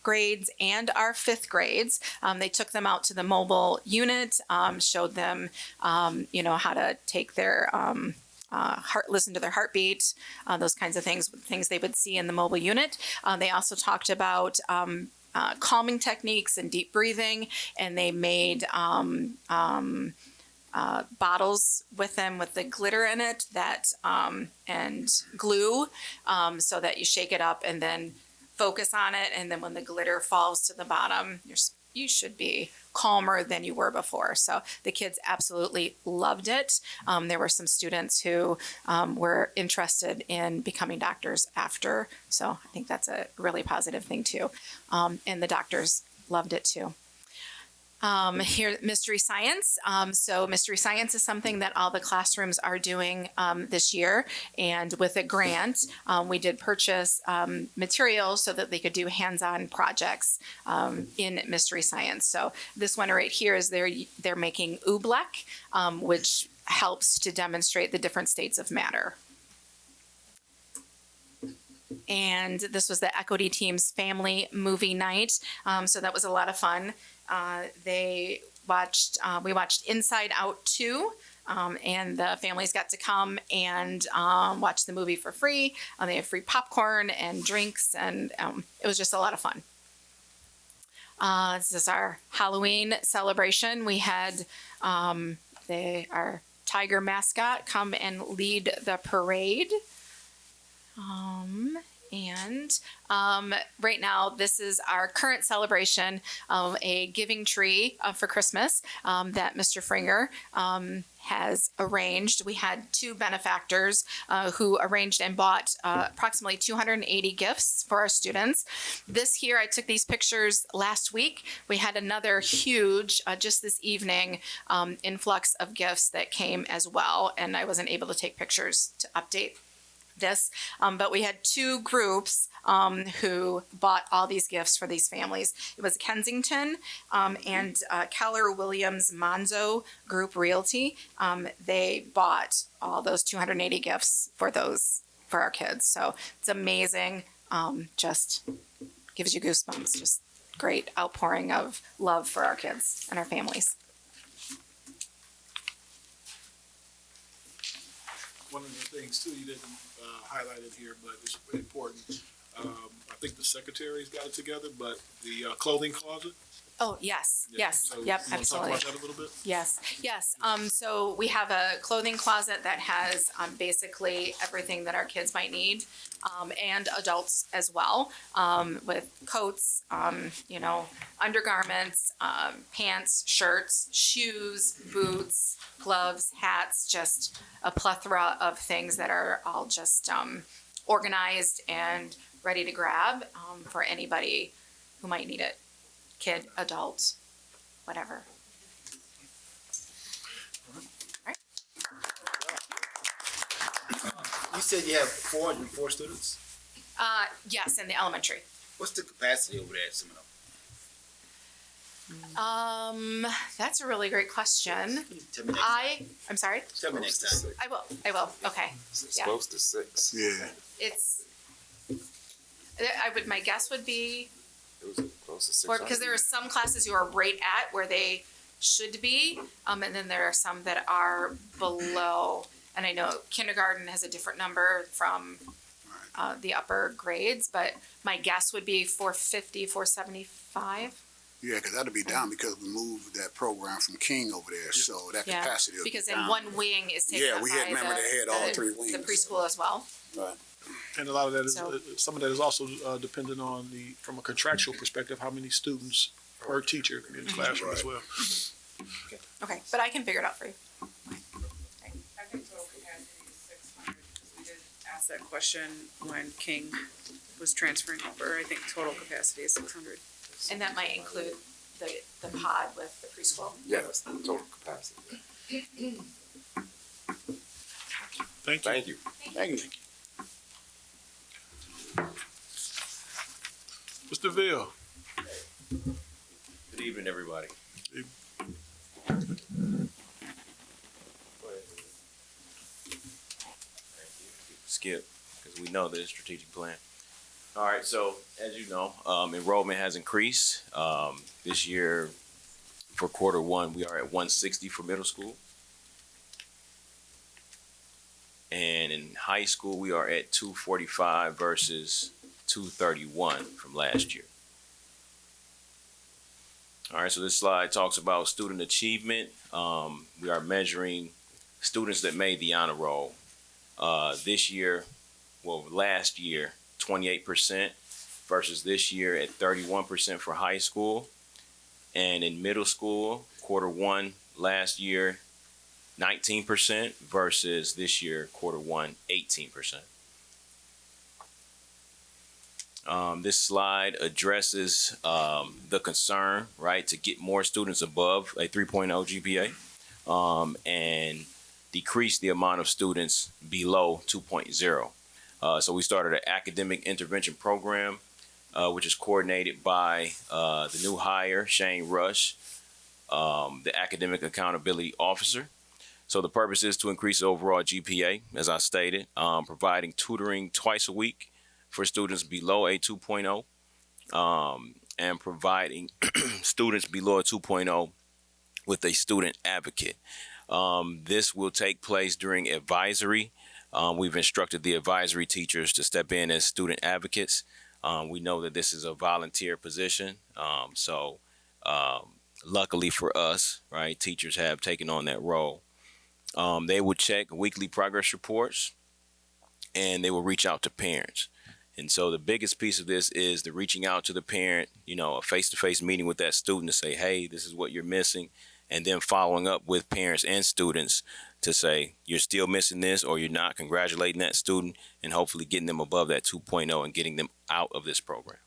grades and our 5th grades. They took them out to the mobile unit, showed them, how to take their listen to their heartbeat, those kinds of things they would see in the mobile unit. They also talked about calming techniques and deep breathing, and they made bottles with them with the glitter in it and glue, so that you shake it up and then focus on it, and then when the glitter falls to the bottom, you should be calmer than you were before. So the kids absolutely loved it. There were some students who were interested in becoming doctors after, so I think that's a really positive thing too. And the doctors loved it too. Here, Mystery Science. So Mystery Science is something that all the classrooms are doing this year. And with a grant, we did purchase materials so that they could do hands-on projects in Mystery Science. So this one right here is they're making oobleck, which helps to demonstrate the different states of matter. And this was the Equity Team's family movie night. So that was a lot of fun. We watched Inside Out 2, and the families got to come and watch the movie for free. They had free popcorn and drinks, and it was just a lot of fun. This is our Halloween celebration. We had our tiger mascot come and lead the parade. Right now, this is our current celebration of a giving tree for Christmas that Mr. Fringer has arranged. We had 2 benefactors who arranged and bought approximately 280 gifts for our students. This year, I took these pictures last week. We had another huge, just this evening, influx of gifts that came as well, and I wasn't able to take pictures to update this, but we had 2 groups who bought all these gifts for these families. It was Kensington and Keller Williams Monzo Group Realty. They bought all those 280 gifts for our kids. So it's amazing. Just gives you goosebumps. Just great outpouring of love for our kids and our families. One of the things too you didn't highlight it here, but it's really important. I think the secretaries got it together, but the clothing closet. Oh, yes, yes, So yep, you wanna absolutely. talk about that a little bit? Yes. So we have a clothing closet that has basically everything that our kids might need, and adults as well, with coats, undergarments, pants, shirts, shoes, boots, gloves, hats, just a plethora of things that are all just organized and ready to grab for anybody who might need it. Kid, adult, whatever. All right. You said you have 404 students? Yes, in the elementary. What's the capacity over there at Seminole? That's a really great question. Tell me next I'm sorry? Tell me next time. I will, okay. It's Yeah. close to 6. Yeah. My guess would be, It was close to 6. because there are some classes you are right at where they should be, and then there are some that are below. And I know kindergarten has a different number from the upper grades, but my guess would be 450, 475. Yeah, because that'll be down because we moved that program from King over there, so that Yeah, capacity will be because down. then one wing is taken Yeah, up we by had, remember they had all 3 wings. the preschool as well. Right. And a lot of that is, So- some of that is also dependent on from a contractual perspective, how many students per teacher in the classroom as well. Okay, but I can figure it out for you. I think total capacity is 600, because we did ask that question when King was transferring over. I think total capacity is 600. And that might include the pod with the preschool. Yeah, that's the total capacity. Thank you. Thank you. Thank you. Mr. Ville. Good evening, everybody. Skip, because we know the strategic plan. All right, so as you know, enrollment has increased. This year, for Q1, we are at 160 for middle school. And in high school, we are at 245 versus 231 from last year. All right, so this slide talks about student achievement. We are measuring students that made the honor roll. This year, last year, 28% versus this year at 31% for high school. And in middle school, Q1 last year, 19% versus this year, Q1, 18%. This slide addresses the concern, right, to get more students above a 3.0 GPA and decrease the amount of students below 2.0. So we started an academic intervention program, which is coordinated by the new hire, Shane Rush, the academic accountability officer. So the purpose is to increase the overall GPA, as I stated, providing tutoring twice a week for students below a 2.0, and providing students below a 2.0 with a student advocate. This will take place during advisory. We've instructed the advisory teachers to step in as student advocates. We know that this is a volunteer position, so luckily for us, right, teachers have taken on that role. They will check weekly progress reports, and they will reach out to parents. And so the biggest piece of this is the reaching out to the parent, a face-to-face meeting with that student to say, hey, this is what you're missing. And then following up with parents and students to say, you're still missing this or you're not, congratulating that student and hopefully getting them above that 2.0 and getting them out of this program.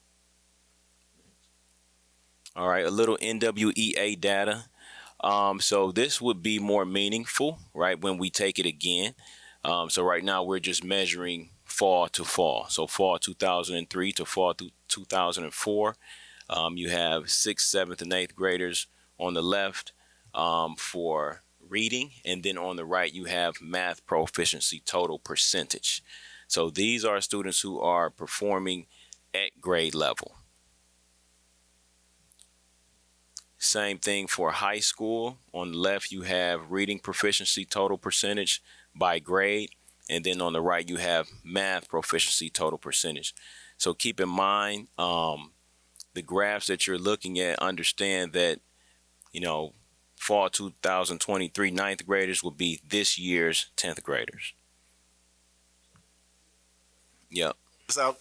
All right, a little NWEA data. So this would be more meaningful, right, when we take it again. So right now we're just measuring fall to fall. So fall 2003 to fall 2004. You have 6th, 7th, and 8th graders on the left for reading, and then on the right you have math proficiency total percentage. So these are students who are performing at grade level. Same thing for high school. On the left you have reading proficiency total percentage by grade, and then on the right you have math proficiency total percentage. So keep in mind the graphs that you're looking at, understand that fall 2023 9th graders will be this year's 10th graders. Yep. So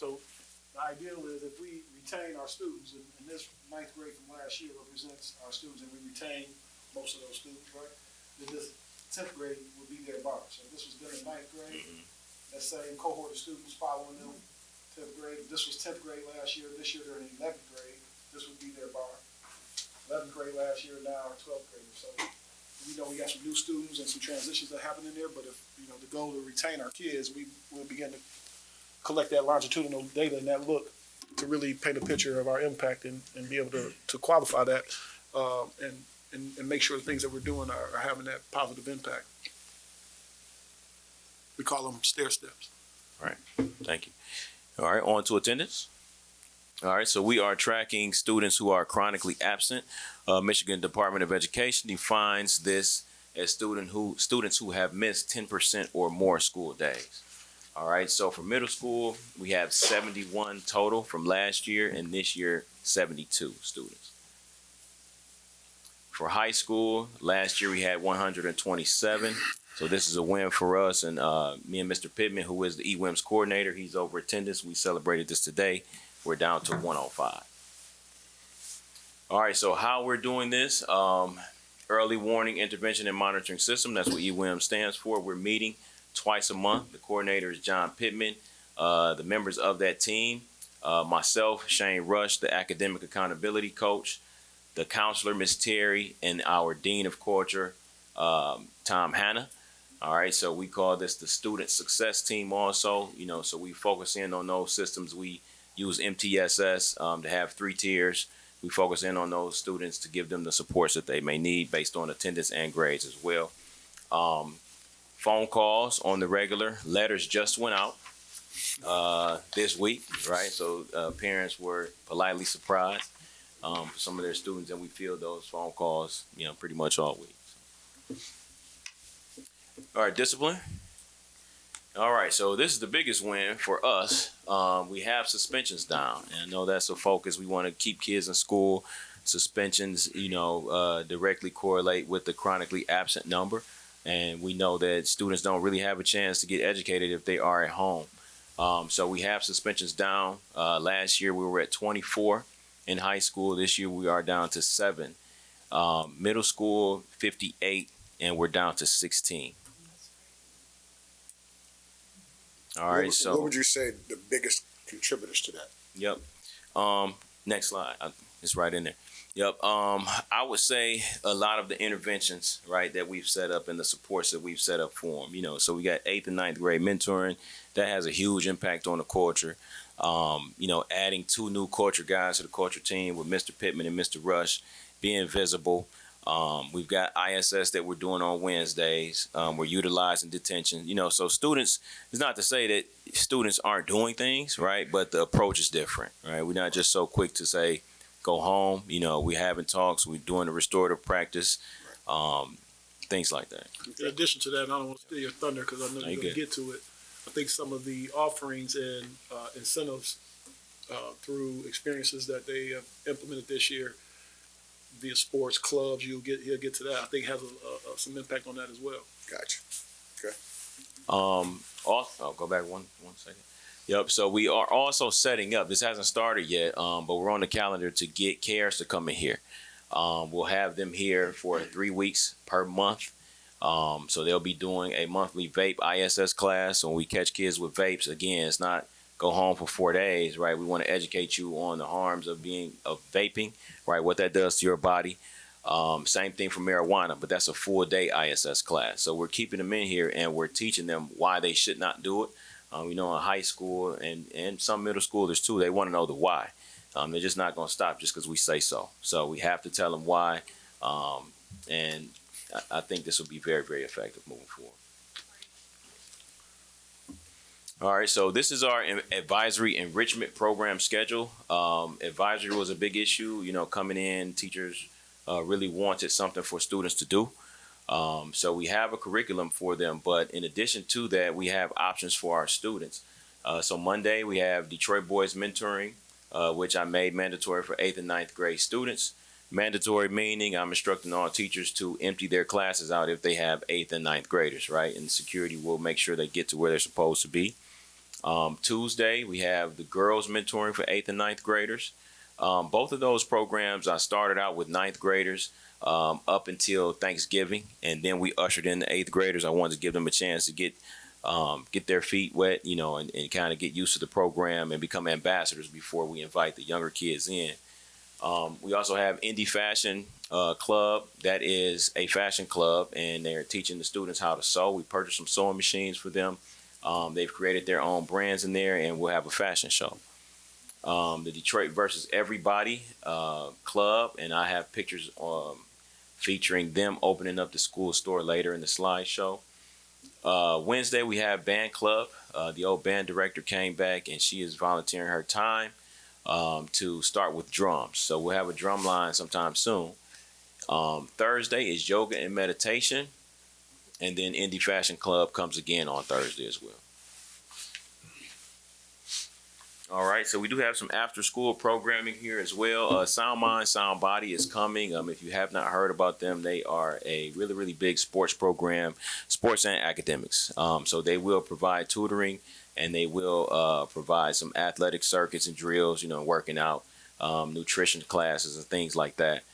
the ideal is if we retain our students, and this 9th grade from last year represents our students, and we retain most of those students, right? Then this 10th grade would be their bar. So if this was done in 9th grade, that same cohort of students following them, 10th grade. If this was 10th grade last year, this year they're in 11th grade, this would be their bar. 11th grade last year, now our 12th graders. So we got some new students and some transitions that happen in there, but if the goal to retain our kids, we will begin to collect that longitudinal data and that look to really paint a picture of our impact and be able to qualify that and make sure the things that we're doing are having that positive impact. We call them stair steps. All right, thank you. All right, on to attendance. All right, so we are tracking students who are chronically absent. Michigan Department of Education defines this as students who have missed 10% or more school days. All right, so for middle school, we have 71 total from last year, and this year, 72 students. For high school, last year we had 127. So this is a win for us, and me and Mr. Pittman, who is the EWIMS coordinator, he's over attendance. We celebrated this today. We're down to 105. All right, so how we're doing this, early warning intervention and monitoring system, that's what EWIMS stands for. We're meeting twice a month. The coordinator is John Pittman. The members of that team, myself, Shane Rush, the academic accountability coach, the counselor, Ms. Terry, and our dean of culture, Tom Hanna. All right, so we call this the student success team also, so we focus in on those systems. We use MTSS to have 3 tiers. We focus in on those students to give them the supports that they may need based on attendance and grades as well. Phone calls on the regular. Letters just went out this week, right? So parents were politely surprised for some of their students, and we field those phone calls, pretty much all week. All right, discipline. All right, so this is the biggest win for us. We have suspensions down, and I know that's a focus. We want to keep kids in school. Suspensions, directly correlate with the chronically absent number, and we know that students don't really have a chance to get educated if they are at home. So we have suspensions down. Last year we were at 24 in high school. This year we are down to 7. Middle school, 58, and we're down to 16. All right, so what would you say the biggest contributors to that? Yep. Next slide. It's right in there. Yep. I would say a lot of the interventions, right, that we've set up and the supports that we've set up for them. So we got 8th and 9th grade mentoring. That has a huge impact on the culture. Adding 2 new culture guys to the culture team with Mr. Pittman and Mr. Rush, being visible. We've got ISS that we're doing on Wednesdays. We're utilizing detention. So students, it's not to say that students aren't doing things, right? But the approach is different, right? We're not just so quick to say, go home. We're having talks. We're doing the restorative practice, things like that. In addition to that, and I don't want to steal your thunder because I know you're going to get to it. I think some of the offerings and incentives through experiences that they have implemented this year via sports clubs, he'll get to that. I think it has some impact on that as well. Gotcha. Okay. I'll go back one second. Yep. So we are also setting up. This hasn't started yet, but we're on the calendar to get CARES to come in here. We'll have them here for 3 weeks per month. So they'll be doing a monthly vape ISS class. So when we catch kids with vapes, again, it's not go home for 4 days, right? We want to educate you on the harms of vaping, right? What that does to your body. Same thing for marijuana, but that's a full day ISS class. So we're keeping them in here and we're teaching them why they should not do it. In high school and some middle schoolers too, they want to know the why. They're just not going to stop just because we say so. So we have to tell them why. And I think this will be very, very effective moving forward. All right, so this is our advisory enrichment program schedule. Advisory was a big issue, coming in, teachers really wanted something for students to do. So we have a curriculum for them, but in addition to that, we have options for our students. So Monday, we have Detroit Boys Mentoring, which I made mandatory for 8th and 9th grade students. Mandatory meaning I'm instructing all teachers to empty their classes out if they have 8th and 9th graders, right? And security will make sure they get to where they're supposed to be. Tuesday, we have the girls mentoring for 8th and 9th graders. Both of those programs, I started out with 9th graders up until Thanksgiving, and then we ushered in the 8th graders. I wanted to give them a chance to get their feet wet, and kind of get used to the program and become ambassadors before we invite the younger kids in. We also have Indie Fashion Club. That is a fashion club, and they're teaching the students how to sew. We purchased some sewing machines for them. They've created their own brands in there, and we'll have a fashion show. the Detroit versus Everybody club, and I have pictures featuring them opening up the school store later in the slideshow. Wednesday, we have band club. The old band director came back, and she is volunteering her time to start with drums. So we'll have a drum line sometime soon. Thursday is yoga and meditation, and then Indie Fashion Club comes again on Thursday as well. All right, so we do have some after-school programming here as well. Sound Mind, Sound Body is coming. If you have not heard about them, they are a really, really big sports program, sports and academics. So they will provide tutoring, and they will provide some athletic circuits and drills, working out, nutrition classes and things like that.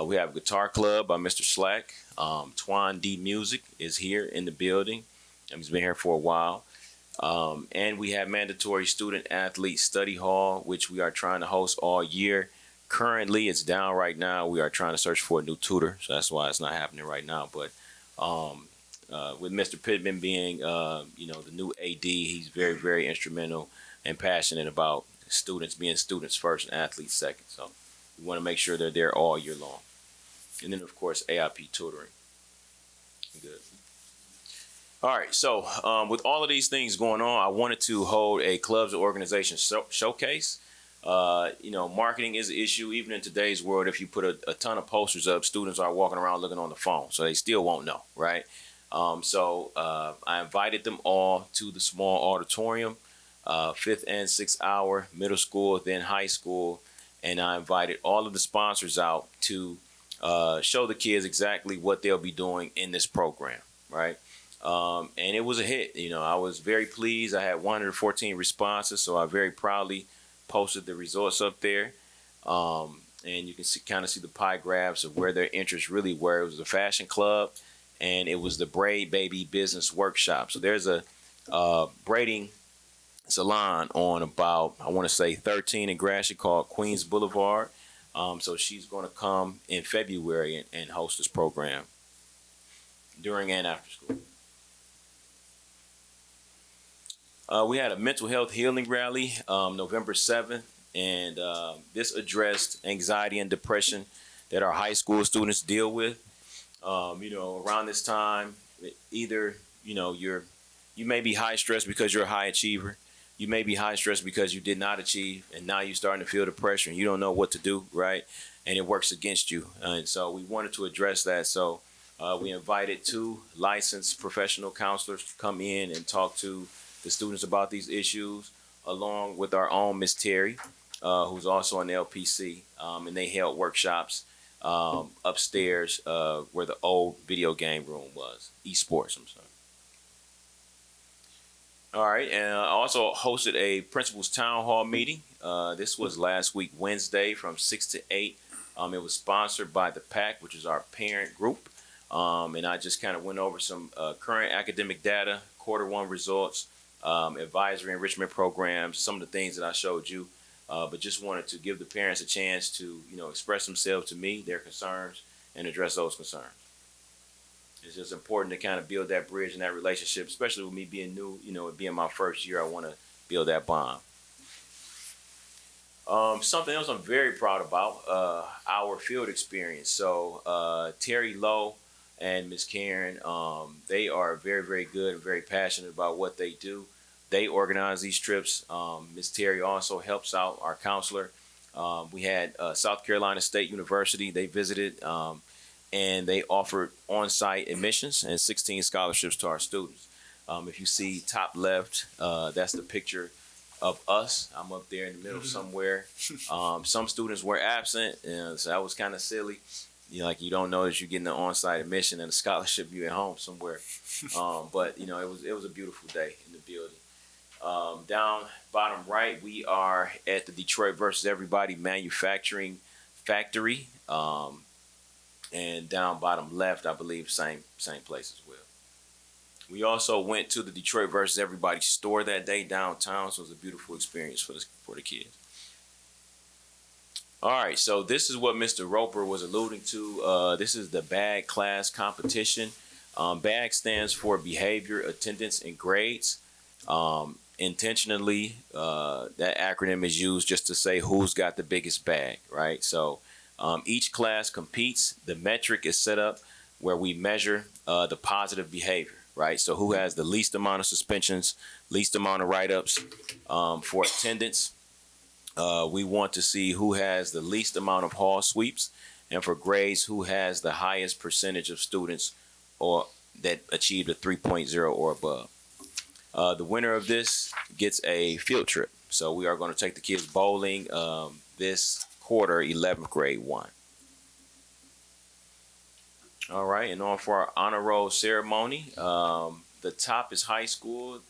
We have Guitar Club by Mr. Slack. Twan D Music is here in the building. He's been here for a while. And we have mandatory student athlete study hall, which we are trying to host all year. Currently, it's down right now. We are trying to search for a new tutor, so that's why it's not happening right now. But with Mr. Pittman being, the new AD, he's very, very instrumental and passionate about students being students first and athletes second. So we want to make sure they're there all year long. And then, of course, AIP tutoring. Good. All right, so with all of these things going on, I wanted to hold a clubs and organizations showcase. Marketing is an issue. Even in today's world, if you put a ton of posters up, students are walking around looking on the phone, so they still won't know, right? So I invited them all to the small auditorium, 5th and 6th hour, middle school, then high school, and I invited all of the sponsors out to show the kids exactly what they'll be doing in this program, right? And it was a hit. I was very pleased. I had 114 responses, so I very proudly posted the results up there. And you can kind of see the pie graphs of where their interests really were. It was the fashion club, and it was the Braid Baby Business Workshop. So there's a braiding salon on about, I want to say 13 in Gratiot called Queens Boulevard. So she's going to come in February and host this program during and after school. We had a mental health healing rally November 7th, and this addressed anxiety and depression that our high school students deal with. Around this time, either, you may be high stress because you're a high achiever. You may be high stress because you did not achieve, and now you're starting to feel the pressure and you don't know what to do, right? And it works against you. And so we wanted to address that. So we invited 2 licensed professional counselors to come in and talk to the students about these issues, along with our own Miss Terry, who's also an LPC, and they held workshops upstairs where the old video game room was, esports, I'm sorry. All right, and I also hosted a principal's town hall meeting. This was last week, Wednesday, from 6 to 8. It was sponsored by the PAC, which is our parent group, and I just kind of went over some current academic data, Q1 results, advisory enrichment programs, some of the things that I showed you, but just wanted to give the parents a chance to, express themselves to me, their concerns, and address those concerns. It's just important to kind of build that bridge and that relationship, especially with me being new, it being my first year, I want to build that bond. Something else I'm very proud about, our field experience. So Terry Lowe and Ms. Karen, they are very, very good and very passionate about what they do. They organize these trips. Ms. Terry also helps out our counselor. We had South Carolina State University. They visited, and they offered on-site admissions and 16 scholarships to our students. If you see top left, that's the picture of us. I'm up there in the middle somewhere. Some students were absent, and so that was kind of silly. You don't know that you're getting an on-site admission and a scholarship, you at home somewhere. But it was a beautiful day in the building. Down bottom right, we are at the Detroit versus Everybody Manufacturing Factory. And down bottom left, I believe, same place as well. We also went to the Detroit versus Everybody store that day downtown, so it was a beautiful experience for the kids. All right, so this is what Mr. Roper was alluding to. This is the BAG class competition. BAG stands for Behavior, Attendance, and Grades. intentionally, that acronym is used just to say who's got the biggest bag, right? So each class competes. The metric is set up where we measure the positive behavior, right? So who has the least amount of suspensions, least amount of write-ups. For attendance, we want to see who has the least amount of hall sweeps, and for grades, who has the highest percentage of students or that achieved a 3.0 or above. The winner of this gets a field trip. So we are going to take the kids bowling this quarter, 11th grade 1. All right, and on for our honor roll ceremony. The top is high school.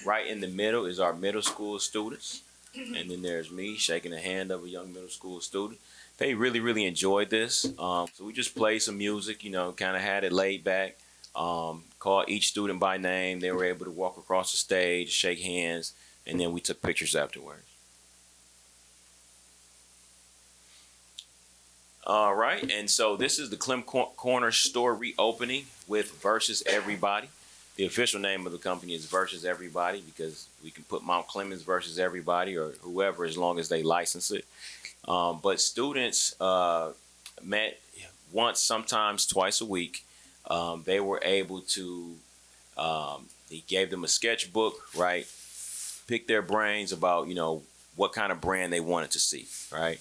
Right in the middle is our middle school students. And then there's me shaking the hand of a young middle school student. They really, really enjoyed this. So we just played some music, you know, kind of had it laid back. Called each student by name. They were able to walk across the stage, shake hands, and then we took pictures afterwards. All right, and so this is the Clem Corner store reopening with Versus Everybody. The official name of the company is Versus Everybody because we can put Mount Clemens versus everybody or whoever as long as they license it. But students met once, sometimes twice a week. They were able to, he gave them a sketchbook, right? Pick their brains about, you know, what kind of brand they wanted to see, right?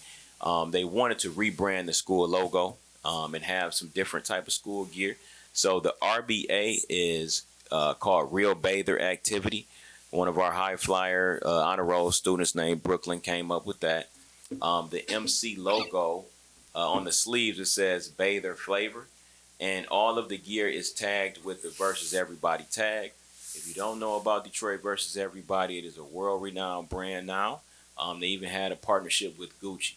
They wanted to rebrand the school logo and have some different type of school gear. So the RBA is called Real Bather Activity. One of our high flyer honor roll students named Brooklyn came up with that. The MC logo on the sleeves, it says Bather Flavor. And all of the gear is tagged with the Versus Everybody tag. If you don't know about Detroit Versus Everybody, it is a world-renowned brand now. They even had a partnership with Gucci.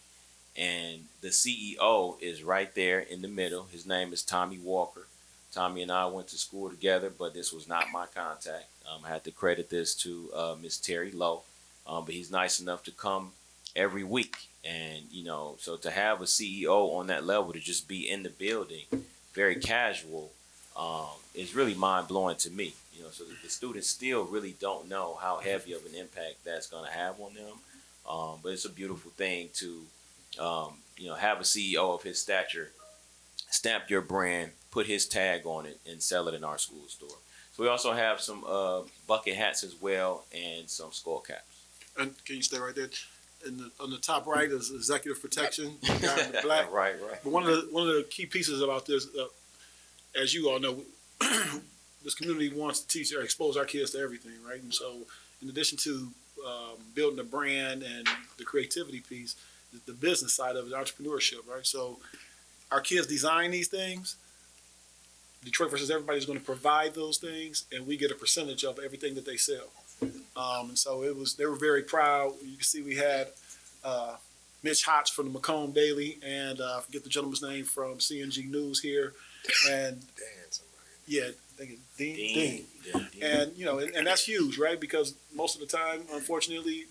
And the CEO is right there in the middle. His name is Tommy Walker. Tommy and I went to school together, but this was not my contact. I had to credit this to Miss Terry Lowe. But he's nice enough to come every week. And, you know, so to have a CEO on that level, to just be in the building, very casual, is really mind-blowing to me. You know, so the students still really don't know how heavy of an impact that's going to have on them. But it's a beautiful thing to, you know, have a CEO of his stature stamp your brand, put his tag on it, and sell it in our school store. So we also have some bucket hats as well and some skull caps. And can you stay right there? On the top right is executive protection. The guy in the black. Right. But one of the key pieces about this, as you all know, this community wants to teach or expose our kids to everything, right? And so, in addition to building a brand and the creativity piece, the business side of it, entrepreneurship, right? So, our kids design these things. Detroit Versus Everybody is going to provide those things, and we get a percentage of everything that they sell. And so they were very proud. You can see we had Mitch Hotz from the Macomb Daily, and I forget the gentleman's name from CNG News here, and yeah, I think it's Dean. And you know, and that's huge, right? Because most of the time, unfortunately,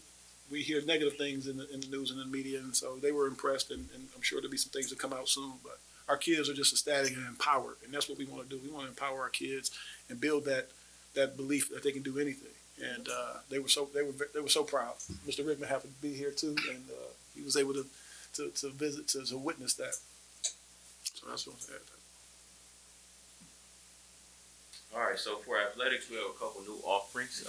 we hear negative things in the news and in the media, and so they were impressed, and I'm sure there'll be some things that come out soon. But our kids are just ecstatic and empowered, and that's what we want to do. We want to empower our kids and build that belief that they can do anything. And they were so proud. Mr. Rickman happened to be here too, and he was able to visit to witness that. So that's what I'm saying. All right, so for athletics, we have a couple new offerings.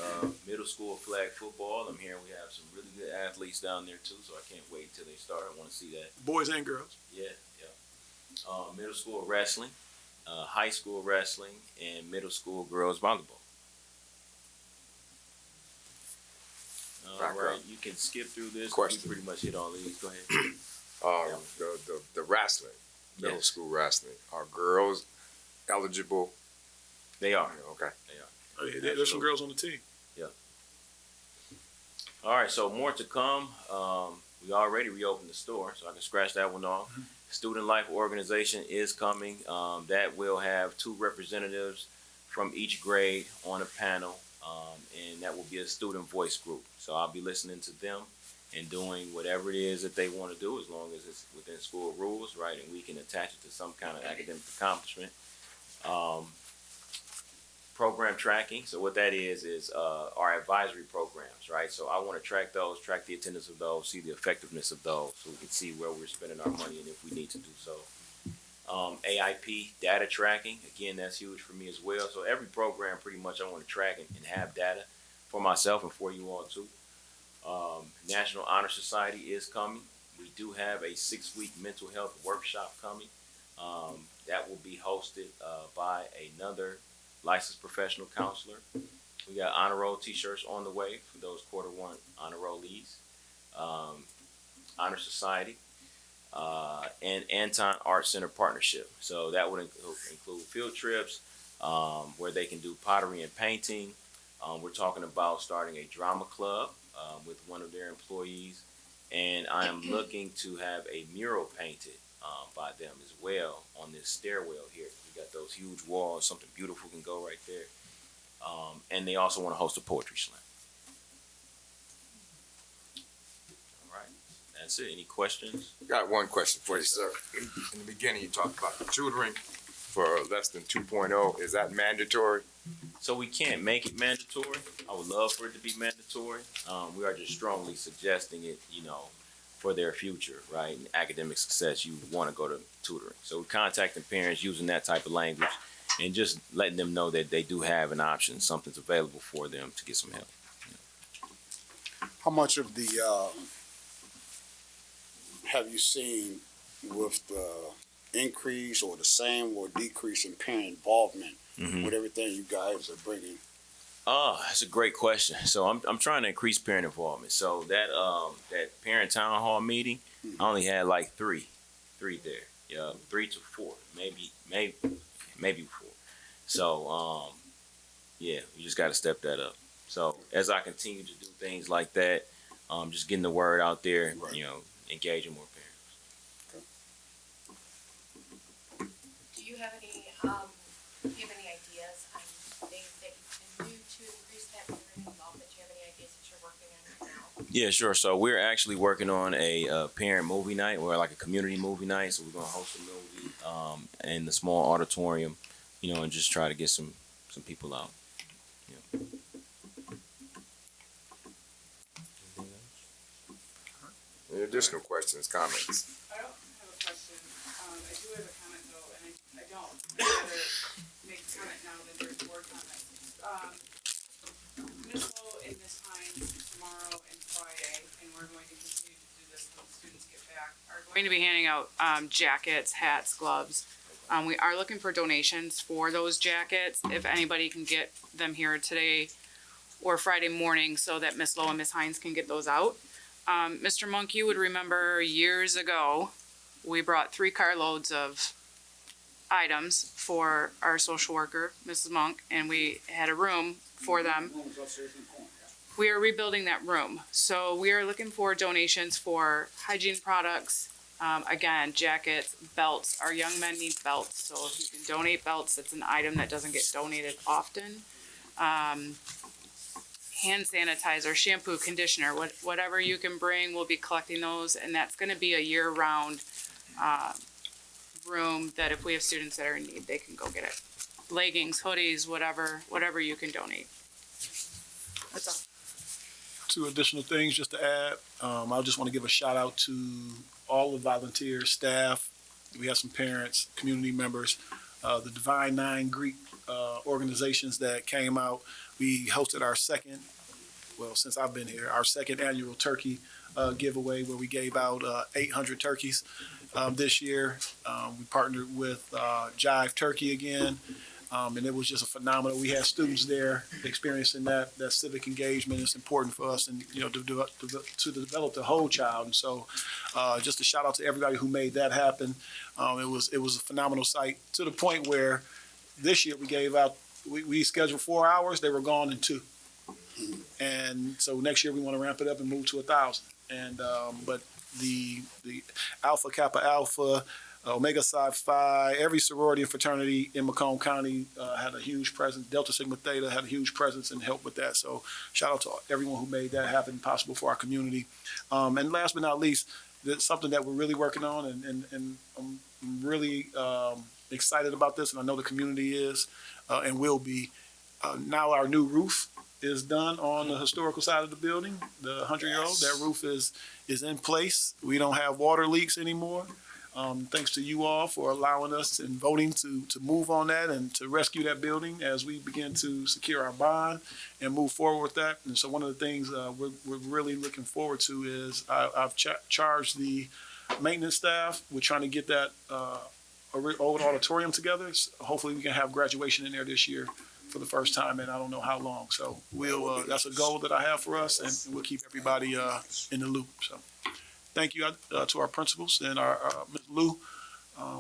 Middle school flag football. I'm hearing we have some really good athletes down there too, so I can't wait until they start. I want to see that. Boys and girls. Yeah. Middle school wrestling, high school wrestling, and middle school girls volleyball. All right, you can skip through this. Question. We pretty much hit all these. Go ahead. The wrestling, middle school wrestling, are girls eligible? They are. Okay. They are. Oh, yeah, there's some girls on the team. Yeah. All right, so more to come. We already reopened the store, so I can scratch that one off. Mm-hmm. Student Life Organization is coming. That will have 2 representatives from each grade on a panel, and that will be a student voice group. So I'll be listening to them and doing whatever it is that they want to do, as long as it's within school rules, right? And we can attach it to some kind of academic accomplishment. program tracking. So what that is our advisory programs, right? So I want to track those, track the attendance of those, see the effectiveness of those, so we can see where we're spending our money and if we need to do so. AIP, data tracking, again, that's huge for me as well. So every program pretty much I want to track and have data for myself and for you all too. National Honor Society is coming. We do have a 6-week mental health workshop coming. That will be hosted by another licensed professional counselor. We got honor roll t-shirts on the way for those quarter 1 honor rollees. Honor Society. And Anton Art Center partnership. So that would include field trips where they can do pottery and painting. We're talking about starting a drama club with one of their employees. And I am looking to have a mural painted by them as well on this stairwell here. We got those huge walls, something beautiful can go right there. And they also want to host a poetry slam. That's it. Any questions? Got one question for you, sir. In the beginning, you talked about the tutoring for less than 2.0. Is that mandatory? So we can't make it mandatory. I would love for it to be mandatory. We are just strongly suggesting it, for their future, right? And academic success, you want to go to tutoring. So we're contacting parents using that type of language and just letting them know that they do have an option, something's available for them to get some help. How much of the have you seen with the increase or the same or decrease in parent involvement with everything you guys are bringing? That's a great question. So I'm trying to increase parent involvement. So that parent town hall meeting, I only had like three there. Yeah, 3 to 4, maybe 4. So yeah, you just got to step that up. So as I continue to do things like that, just getting the word out there, right. Engaging more parents. Do you have any ideas on things that you can do to increase that parent involvement? Do you have any ideas that you're working on right now? Yeah, sure. So we're actually working on a parent movie night, or like a community movie night. So we're gonna host a movie in the small auditorium, and just try to get some people out. Any additional questions, comments? I don't have a question. I do have a comment though, and I don't. I'd rather make a comment now than there's board comments. Ms. Lowe and Ms. Hines tomorrow and Friday, and we're going to continue to do this when students get back, are going to be handing out jackets, hats, gloves. We are looking for donations for those jackets. If anybody can get them here today or Friday morning so that Ms. Lowe and Ms. Hines can get those out. Mr. Monk, you would remember years ago, we brought 3 carloads of items for our social worker, Mrs. Monk, and we had a room for them. We are rebuilding that room. So we are looking for donations for hygiene products, again, jackets, belts. Our young men need belts, so if you can donate belts, it's an item that doesn't get donated often. Hand sanitizer, shampoo, conditioner, whatever you can bring, we'll be collecting those, and that's going to be a year-round room that if we have students that are in need, they can go get it. Leggings, hoodies, whatever you can donate. That's all. 2 additional things just to add. I just want to give a shout out to all the volunteers, staff. We have some parents, community members, the Divine 9 Greek organizations that came out. We hosted our second, since I've been here, our second annual turkey giveaway where we gave out 800 turkeys this year. We partnered with Jive Turkey again, and it was just a phenomenal. We had students there experiencing that civic engagement. It's important for us, and to develop the whole child. And so, just a shout out to everybody who made that happen. It was a phenomenal sight, to the point where this year we gave out. We scheduled 4 hours. They were gone in 2. And so next year we want to ramp it up and move to 1,000. And but the Alpha Kappa Alpha, Omega Psi Phi, every sorority and fraternity in Macomb County had a huge presence. Delta Sigma Theta had a huge presence and helped with that. So shout out to everyone who made that happen possible for our community. And last but not least, that's something that we're really working on, and I'm really excited about this, and I know the community is and will be. Now our new roof is done on the historical side of the building, the 100-year-old. That roof is in place. We don't have water leaks anymore. Thanks to you all for allowing us and voting to move on that and to rescue that building as we begin to secure our bond and move forward with that. And so one of the things we're really looking forward to is I've charged the maintenance staff. We're trying to get that old auditorium together. So hopefully we can have graduation in there this year for the first time in I don't know how long. So we'll that's a goal that I have for us, and we'll keep everybody in the loop. So thank you to our principals and our Ms. Lou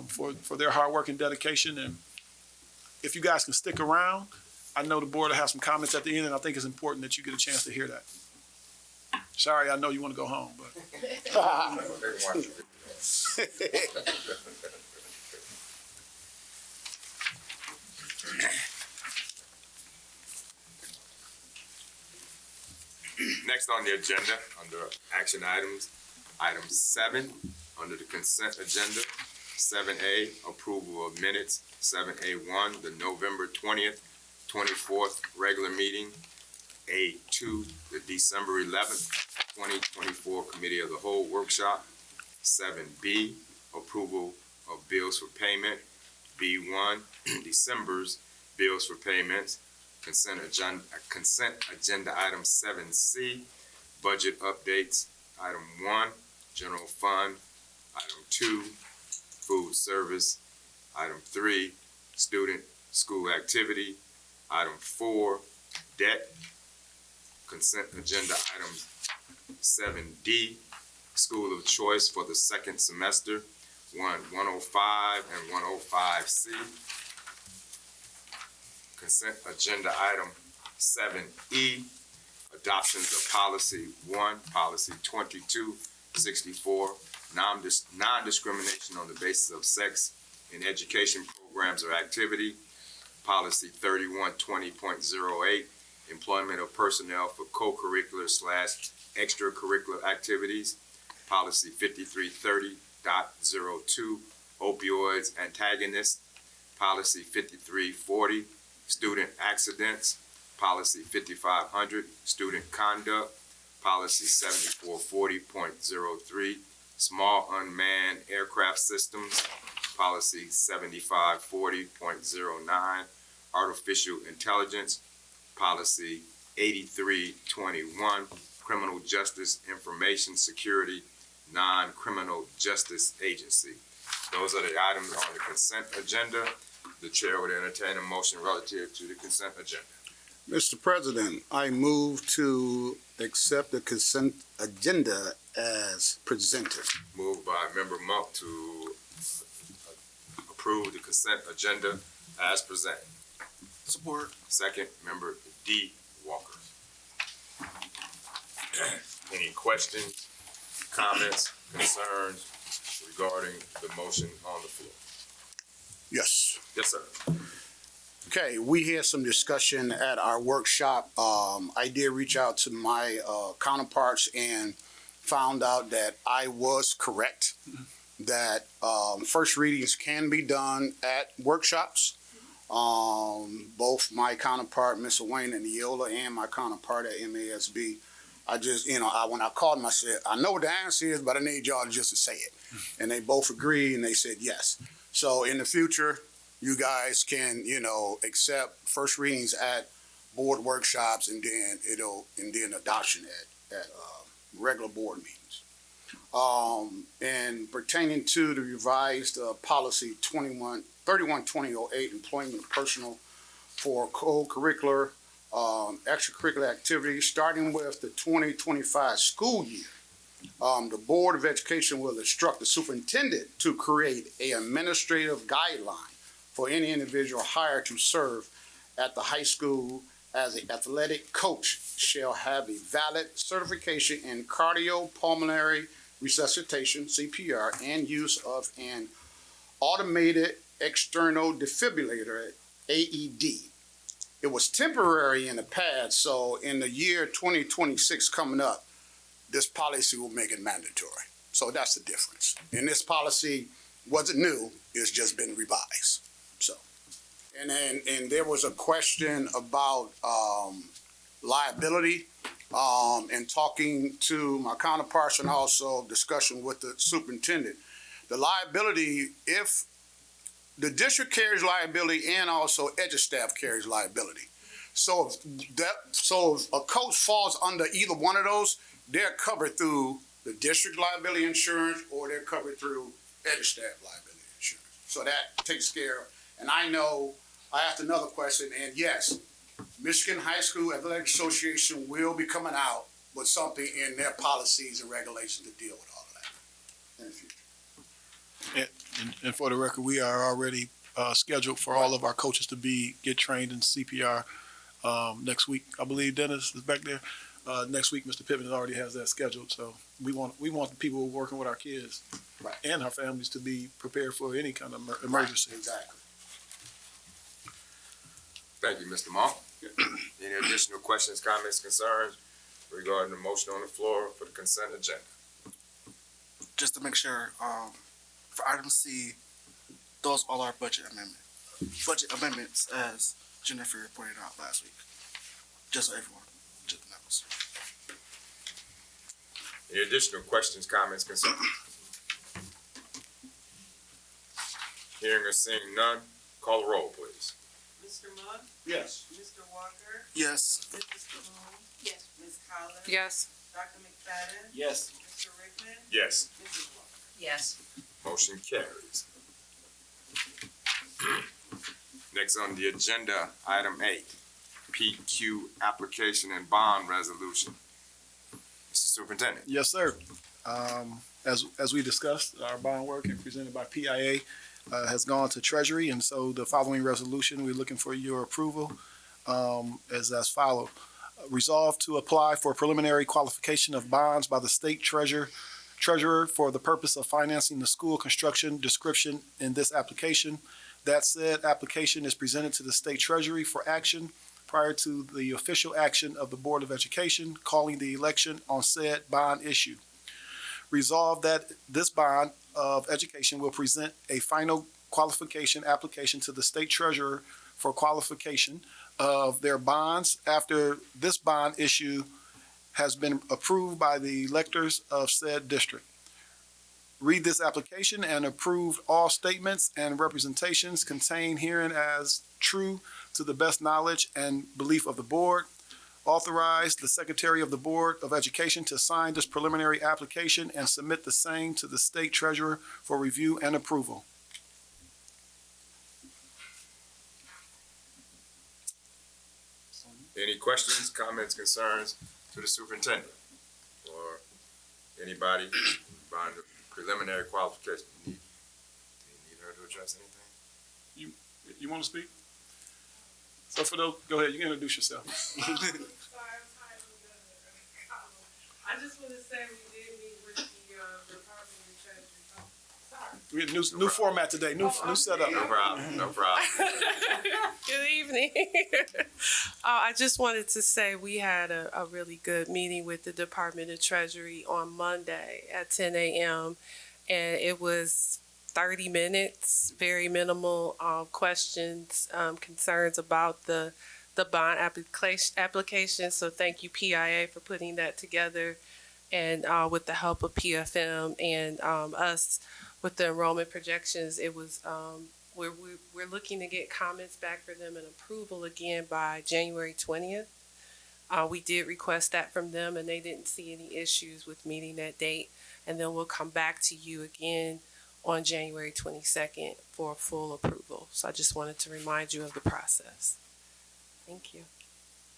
for their hard work and dedication. And if you guys can stick around, I know the board will have some comments at the end, and I think it's important that you get a chance to hear that. Sorry, I know you want to go home, but. Next on the agenda, under action items, item 7, under the consent agenda, 7A, approval of minutes, 7A1, the November 20th, 24th regular meeting, A2, the December 11th, 2024 Committee of the Whole workshop, 7B, approval of bills for payment, B1, December's bills for payments, consent agenda item 7C, budget updates, item 1, general fund, item 2, food service, item 3, student school activity, item 4, debt, consent agenda item 7D, school of choice for the second semester, 105 and 105C. Consent agenda item 7E, adoptions of policy 1, policy 2264, non-discrimination on the basis of sex in education programs or activity, policy 3120.08, employment of personnel for co-curricular / extracurricular activities, policy 5330.02, opioids antagonists, policy 5340, student accidents, policy 5500, student conduct, policy 7440.03, small unmanned aircraft systems, policy 7540.09, artificial intelligence, policy 8321, criminal justice information security, non-criminal justice agency. Those are the items on the consent agenda. The chair would entertain a motion relative to the consent agenda. Mr. President, I move to accept the consent agenda as presented. Moved by Member Monk to approve the consent agenda as presented. Support. Second, Member D. Walker. Any questions, comments, concerns regarding the motion on the floor? Yes. Yes, sir. Okay, we had some discussion at our workshop. I did reach out to my counterparts and found out that I was correct, that first readings can be done at workshops. Both my counterpart, Mr. Wayne and Neola, and my counterpart at MASB, I just, when I called them, I said, I know what the answer is, but I need y'all just to say it. And they both agreed, and they said yes. So in the future, you guys can, accept first readings at board workshops, and then adoption at regular board meetings. And pertaining to the revised policy 312008, employment of personnel for co-curricular, extracurricular activities, starting with the 2025 school year. The Board of Education will instruct the superintendent to create an administrative guideline for any individual hired to serve at the high school as an athletic coach shall have a valid certification in cardiopulmonary resuscitation, CPR, and use of an automated external defibrillator, AED. It was temporary in the past, so in the year 2026 coming up, this policy will make it mandatory. So that's the difference. And this policy wasn't new, it's just been revised. So, And there was a question about liability, and talking to my counterparts and also discussion with the superintendent. The liability, if the district carries liability and also EduStaff carries liability. So if a coach falls under either one of those, they're covered through the district liability insurance or they're covered through EduStaff liability insurance. So that takes care of. And I know I asked another question, and yes, Michigan High School Athletic Association will be coming out with something in their policies and regulations to deal with all of that in the future. And for the record, we are already scheduled for all of our coaches to get trained in CPR next week. I believe Dennis is back there. Next week, Mr. Pittman already has that scheduled. So we want the people working with our kids and our families to be prepared for any kind of emergency. Right, exactly. Thank you, Mr. Monk. Any additional questions, comments, concerns regarding the motion on the floor for the consent agenda? Just to make sure, for item C, those all are budget amendments as Jennifer pointed out last week. Just so everyone just knows. Any additional questions, comments, concerns? Hearing or seeing none, call the roll, please. Mr. Monk? Yes. Mr. Walker? Yes. Mrs. Boone? Yes. Ms. Collins? Yes. Dr. McFadden? Yes. Mr. Rickman? Yes. Mrs. Walker? Yes. Motion carries. Next on the agenda, item 8, PQ application and bond resolution. Mr. Superintendent. Yes, sir. As we discussed, our bond work and presented by PIA has gone to Treasury, and so the following resolution, we're looking for your approval as follows. Resolve to apply for preliminary qualification of bonds by the state treasurer for the purpose of financing the school construction description in this application. That said application is presented to the state treasury for action prior to the official action of the Board of Education calling the election on said bond issue. Resolve that this bond of education will present a final qualification application to the state treasurer for qualification of their bonds after this bond issue has been approved by the electors of said district. Read this application and approve all statements and representations contained herein as true to the best knowledge and belief of the board. Authorize the Secretary of the Board of Education to sign this preliminary application and submit the same to the state treasurer for review and approval. Any questions, comments, concerns to the superintendent or anybody bond preliminary qualification? Do you need her to address anything? You want to speak? So for those, go ahead, you can introduce yourself. Sorry, I'm tired of I just want to say we did meet with the Department of Treasury. Sorry. We had new format today, new setup. No problem, no problem. Good evening. I just wanted to say we had a really good meeting with the Department of Treasury on Monday at 10 a.m. and it was 30 minutes, very minimal questions, concerns about the bond application. So thank you, PIA, for putting that together, and with the help of PFM and us with the enrollment projections. It was we're looking to get comments back for them and approval again by January 20th. We did request that from them, and they didn't see any issues with meeting that date. And then we'll come back to you again on January 22nd for full approval. So I just wanted to remind you of the process. Thank you.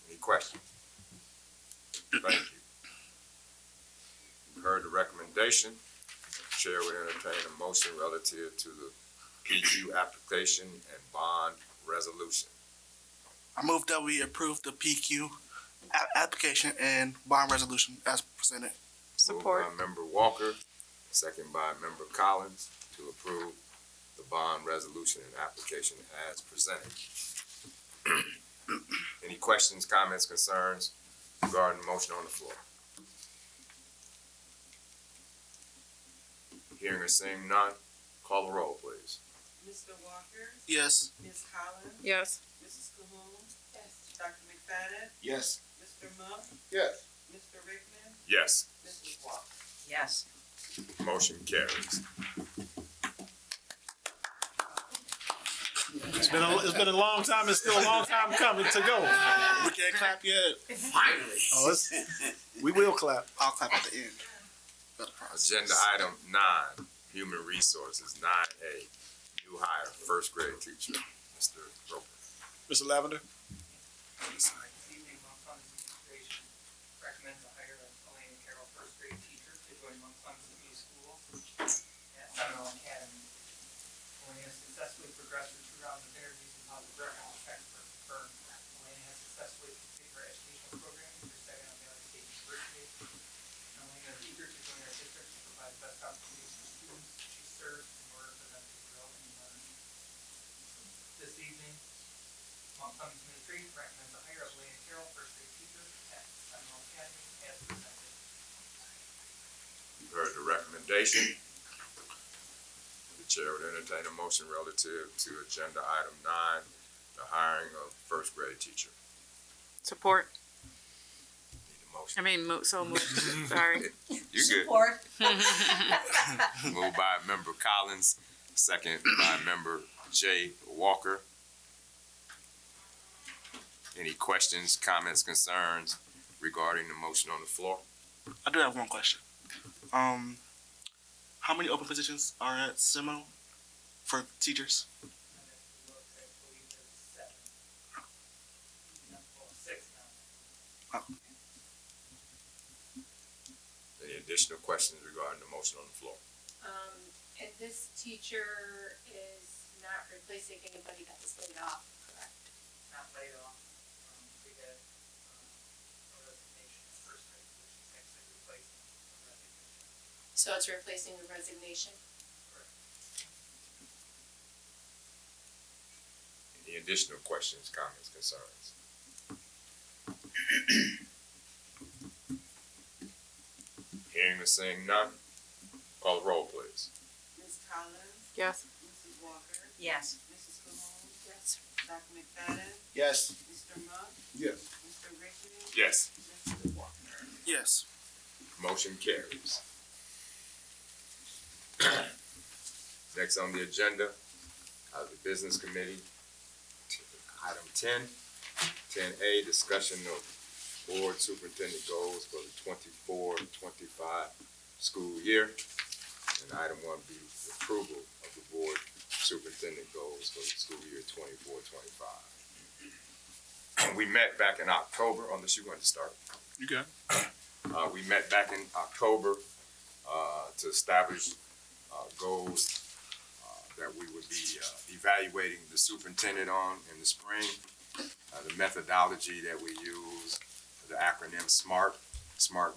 Any questions? Thank you. You've heard the recommendation. Chair would entertain a motion relative to the PQ application and bond resolution. I move that we approve the PQ application and bond resolution as presented. Support. Moved by Member Walker, second by Member Collins, to approve the bond resolution and application as presented. Any questions, comments, concerns regarding the motion on the floor? Hearing or seeing none, call the roll, please. Mr. Walker, Yes. Ms. Collins, Yes. Mrs. Cahoon. Yes. Dr. McFadden, Yes. Mr. Monk, Yes. Mr. Rickman, Yes. Mrs. Walker. Yes. Motion carries. It's been a long time. It's still a long time coming to go. We can't clap yet. Finally. Oh, we will clap. I'll clap at the end. Agenda item 9, Human Resources, 9A, new hire, first grade teacher, Mr. Roper. Mr. Lavender. This evening, Mount Clemens Administration recommends the hire of Elaine Carroll, first grade teacher, to join Mount Clemens Community School at Seminole Academy. Elaine has successfully progressed through 2 rounds of interviews and positive reference checks for confirmed. Elaine has successfully completed her educational program for Saginaw Valley State University. Elaine is eager to join our district to provide the best opportunities for students she serves in order for them to grow and learn. This evening, Mount Clemens Administration recommends the hire of Elaine Carroll, first grade teacher at Seminole Academy as presented. You heard the recommendation. The chair would entertain a motion relative to agenda item 9, the hiring of first grade teacher. Support. Need a motion. I mean, so moved. Sorry. You good. Support. Moved by member Collins, second by member J. Walker. Any questions, comments, concerns regarding the motion on the floor? I do have one question. How many open positions are at Seminole for teachers? And if you look, I believe there's 7. Well, 6 now. Any additional questions regarding the motion on the floor? And this teacher is not replacing anybody that was laid off, correct? Not laid off. We had a resignation at first grade, which is actually replacing a resignation. So it's replacing the resignation? Any additional questions, comments, concerns? Hearing or seeing none, call the roll, please. Ms. Collins, Yes. Mrs. Walker, Yes. Mrs. Cahoon, Yes. Dr. McFadden, Yes. Mr. Monk, Yes. Mr. Rickman, Yes. Mrs. Walker. Yes. Motion carries. Next on the agenda, the Business Committee, item 10. 10A, discussion of board superintendent goals for the 24-25 school year. And item 1B, the approval of the board superintendent goals for the school year 24-25. We met back in October, unless you want to start. You got it. We met back in October to establish goals that we would be evaluating the superintendent on in the spring. The methodology that we use, the acronym SMART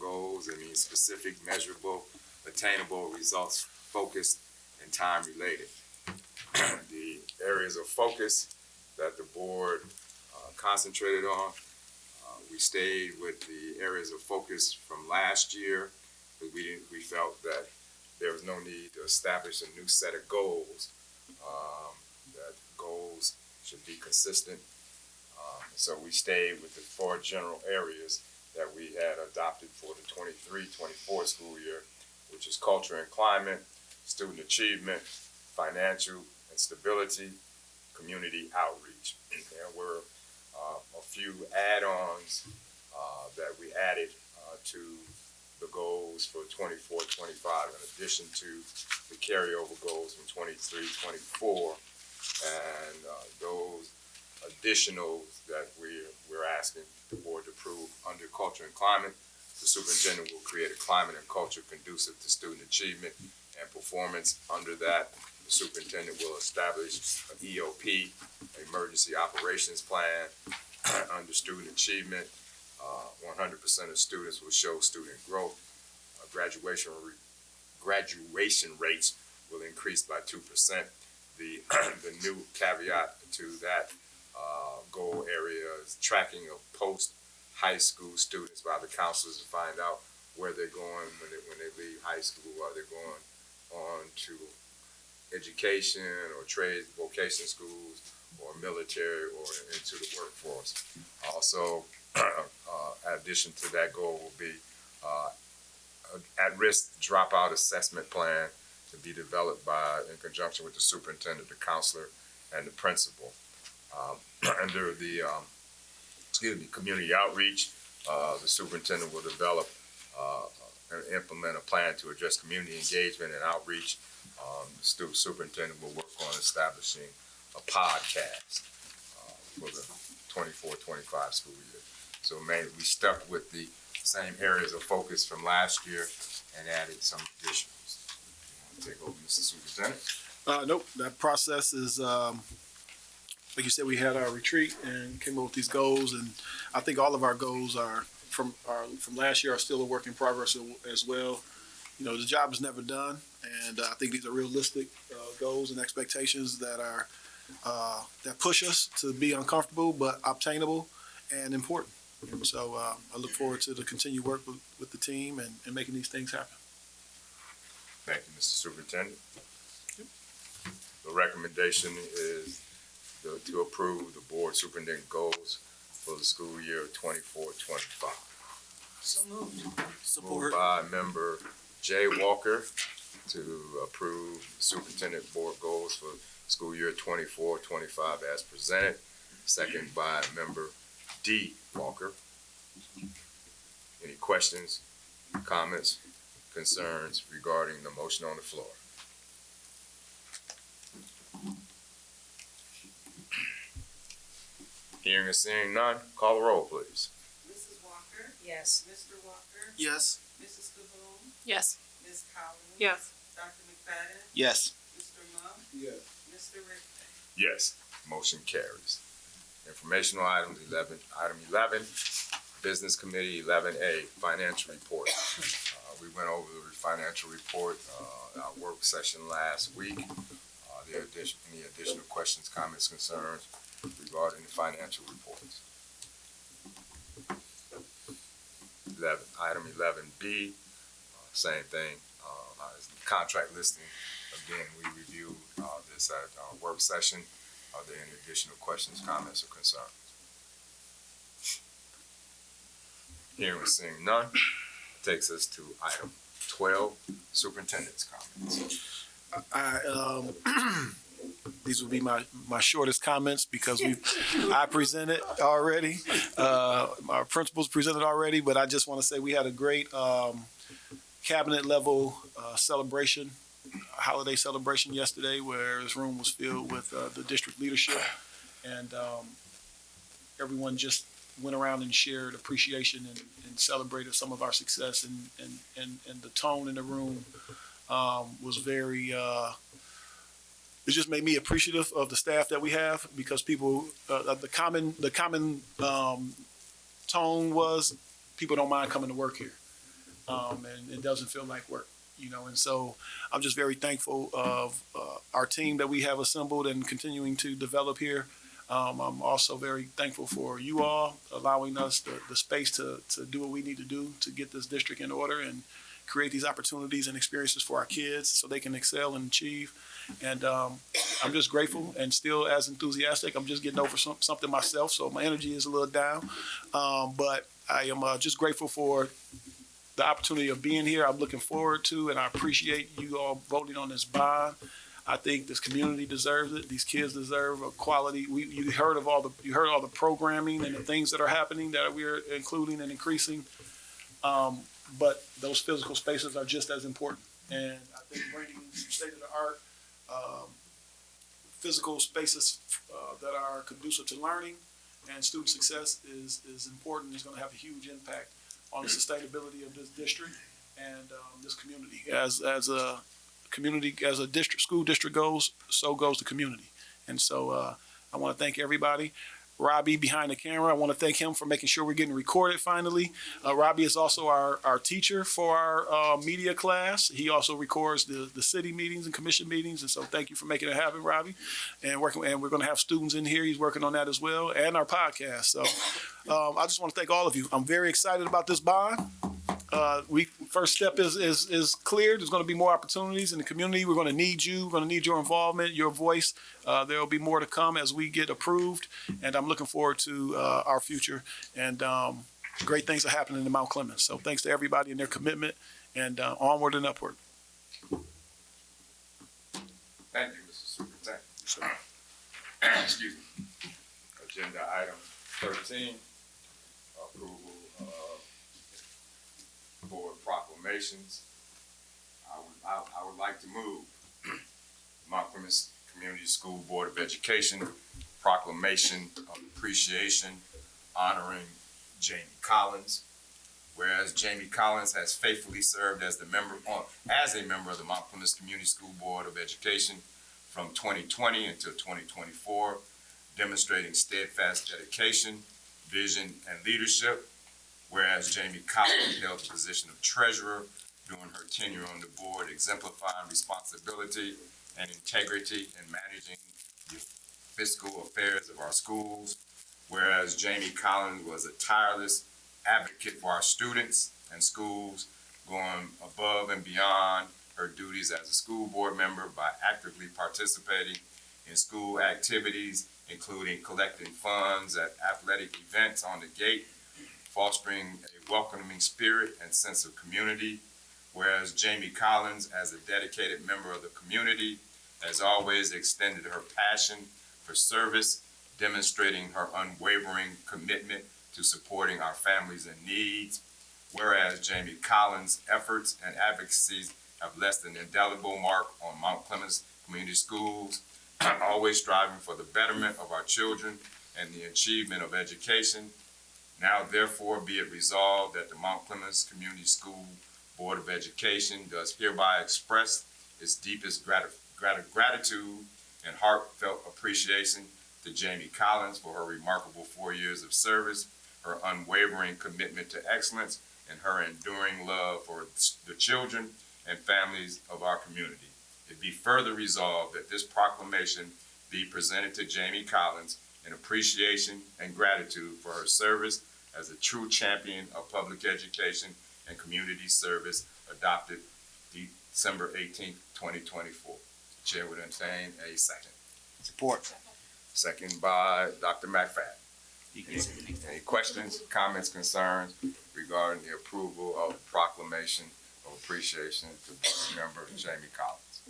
goals. It means specific, measurable, attainable, results focused, and time related. The areas of focus that the board concentrated on, we stayed with the areas of focus from last year, because we felt that there was no need to establish a new set of goals. That goals should be consistent. So we stayed with the 4 general areas that we had adopted for the 23-24 school year, which is culture and climate, student achievement, financial and stability, community outreach. There were a few add-ons that we added to the goals for 24-25 in addition to the carryover goals from 23-24, and those additional that we're asking the board to approve under culture and climate. The superintendent will create a climate and culture conducive to student achievement and performance. Under that, the superintendent will establish an EOP, emergency operations plan. Under student achievement, 100% of students will show student growth. Graduation rates will increase by 2%. The new caveat to that goal area is tracking of post-high school students by the counselors to find out where they're going when they leave high school. Are they going on to education or trade vocation schools or military or into the workforce. Also, in addition to that goal will be at-risk dropout assessment plan to be developed in conjunction with the superintendent, the counselor, and the principal. Under the community outreach, the superintendent will develop and implement a plan to address community engagement and outreach. The superintendent will work on establishing a podcast for the 24-25 school year. So we stuck with the same areas of focus from last year and added some additionals. Take over, Mr. Superintendent. Nope, that process is, like you said, we had our retreat and came up with these goals, and I think all of our goals are from last year are still a work in progress as well. You know, the job is never done, and I think these are realistic goals and expectations that are that push us to be uncomfortable but obtainable and important. And so I look forward to the continued work with the team and making these things happen. Thank you, Mr. Superintendent. The recommendation is to approve the board superintendent goals for the school year 24-25. So moved. Moved by member Jay Walker to approve the superintendent board goals for school year 24-25 as presented. Second by member D. Walker. Any questions, comments, concerns regarding the motion on the floor? Hearing and seeing none, call the roll, please. Mrs. Walker? Yes. Mr. Walker? Yes. Mrs. Cahoon? Yes. Ms. Collins? Yes. Dr. McFadden? Yes. Mr. Monk? Yes. Mr. Richter? Yes, motion carries. Informational items, item 11, Business Committee 11A, Financial Report. We went over the financial report, our work session last week. Any additional questions, comments, concerns regarding the financial reports? Item 11B, same thing, contract listing. Again, we reviewed this at our work session. Are there any additional questions, comments, or concerns? Hearing and seeing none, takes us to item 12, superintendent's comments. These will be my shortest comments because I presented already. Our principals presented already, but I just want to say we had a great cabinet level celebration, holiday celebration yesterday, where this room was filled with the district leadership, and everyone just went around and shared appreciation and celebrated some of our success, and the tone in the room was very it just made me appreciative of the staff that we have, because people the common tone was people don't mind coming to work here, and it doesn't feel like work, you know. And so I'm just very thankful of our team that we have assembled and continuing to develop here. I'm also very thankful for you all allowing us the space to do what we need to do to get this district in order and create these opportunities and experiences for our kids so they can excel and achieve. And I'm just grateful and still as enthusiastic. I'm just getting over something myself, so my energy is a little down. But I am just grateful for the opportunity of being here. I'm looking forward to, and I appreciate you all voting on this bond. I think this community deserves it. These kids deserve a quality. You heard all the programming and the things that are happening that we're including and increasing. But those physical spaces are just as important. And I think bringing state of the art physical spaces that are conducive to learning and student success is important. It's going to have a huge impact on the sustainability of this district and this community. As a community, as a district, school district goes, so goes the community. And so I want to thank everybody. Robbie behind the camera, I want to thank him for making sure we're getting recorded finally. Robbie is also our teacher for our media class. He also records the city meetings and commission meetings. And so thank you for making it happen, Robbie. And we're going to have students in here. He's working on that as well, and our podcast. So I just want to thank all of you. I'm very excited about this bond. First step is clear. There's going to be more opportunities in the community. We're going to need you. We're going to need your involvement, your voice. There will be more to come as we get approved, and I'm looking forward to our future. And great things are happening in Mount Clemens. So thanks to everybody and their commitment, and onward and upward. Thank you, Mr. Superintendent. Excuse me. Agenda item 13, approval of board proclamations. I would like to move Mount Clemens Community School Board of Education proclamation of appreciation honoring Jamie Collins. Whereas Jamie Collins has faithfully served as a member of the Mount Clemens Community School Board of Education from 2020 until 2024, demonstrating steadfast dedication, vision, and leadership. Whereas Jamie Collins held the position of treasurer during her tenure on the board, exemplifying responsibility and integrity in managing the fiscal affairs of our schools. Whereas Jamie Collins was a tireless advocate for our students and schools, going above and beyond her duties as a school board member by actively participating in school activities, including collecting funds at athletic events on the gate, fostering a welcoming spirit and sense of community. Whereas Jamie Collins, as a dedicated member of the community, has always extended her passion for service, demonstrating her unwavering commitment to supporting our families in needs. Whereas Jamie Collins' efforts and advocacies have left an indelible mark on Mount Clemens Community Schools, always striving for the betterment of our children and the achievement of education. Now therefore be it resolved that the Mount Clemens Community School Board of Education does hereby express its deepest gratitude and heartfelt appreciation to Jamie Collins for her remarkable 4 years of service, her unwavering commitment to excellence, and her enduring love for the children and families of our community. It be further resolved that this proclamation be presented to Jamie Collins in appreciation and gratitude for her service as a true champion of public education and community service, adopted December 18th, 2024. The chair would entertain a second. Support. Second by Dr. McFadden. Any questions, comments, concerns regarding the approval of the proclamation of appreciation to board member Jamie Collins?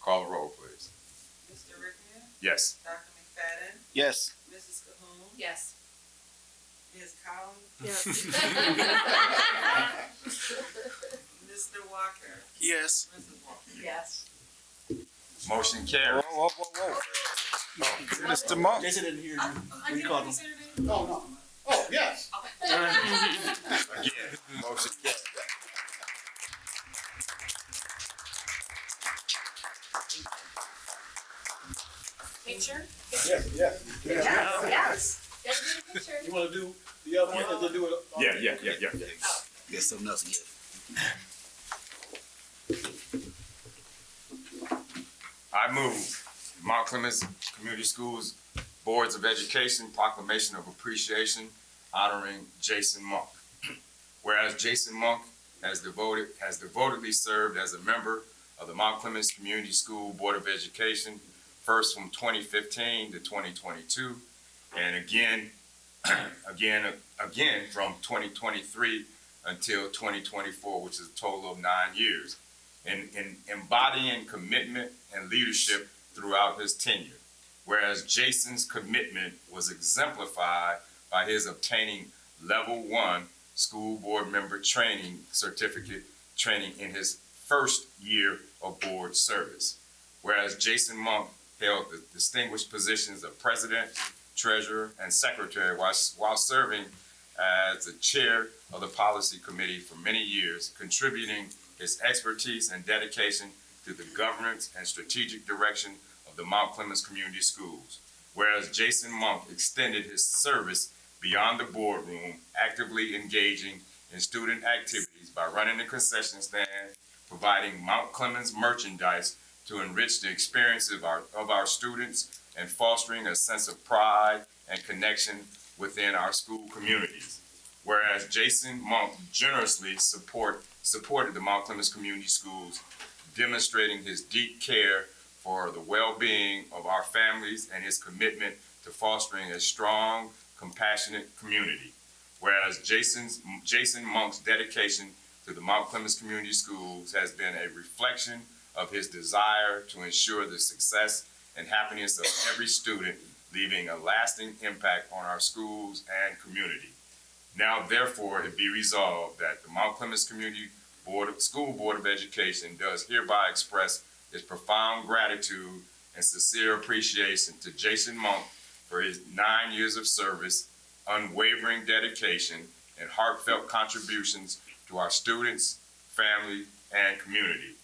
Call the roll, please. Mr. Rickman? Yes. Dr. McFadden? Yes. Mrs. Cahoon? Yes. Ms. Collins? Yes. Mr. Walker? Yes. Mrs. Walker? Yes. Motion carries. Whoa. Mr. Monk. Jason didn't hear you. I We called him. No. Oh, yes. Again, motion carries. Picture? Yes. Yes. Gotta do the picture. You want to do the other one and then do it? Yeah. Get something else to give. I move Mount Clemens Community Schools Boards of Education proclamation of appreciation honoring Jason Monk. Whereas Jason Monk has devotedly served as a member of the Mount Clemens Community School Board of Education, first from 2015 to 2022, and again from 2023 until 2024, which is a total of 9 years, in embodying commitment and leadership throughout his tenure. Whereas Jason's commitment was exemplified by his obtaining level 1 school board member training certificate training in his first year of board service. Whereas Jason Monk held the distinguished positions of president, treasurer, and secretary while serving as the chair of the policy committee for many years, contributing his expertise and dedication to the governance and strategic direction of the Mount Clemens Community Schools. Whereas Jason Monk extended his service beyond the boardroom, actively engaging in student activities by running the concession stand, providing Mount Clemens merchandise to enrich the experience of our students, and fostering a sense of pride and connection within our school communities. Whereas Jason Monk generously supported the Mount Clemens Community Schools, demonstrating his deep care for the well-being of our families and his commitment to fostering a strong, compassionate community. Whereas Jason Monk's dedication to the Mount Clemens Community Schools has been a reflection of his desire to ensure the success and happiness of every student, leaving a lasting impact on our schools and community. Now, therefore, it be resolved that the Mount Clemens Community School Board of Education does hereby express its profound gratitude and sincere appreciation to Jason Monk for his 9 years of service, unwavering dedication, and heartfelt contributions to our students, family, and community.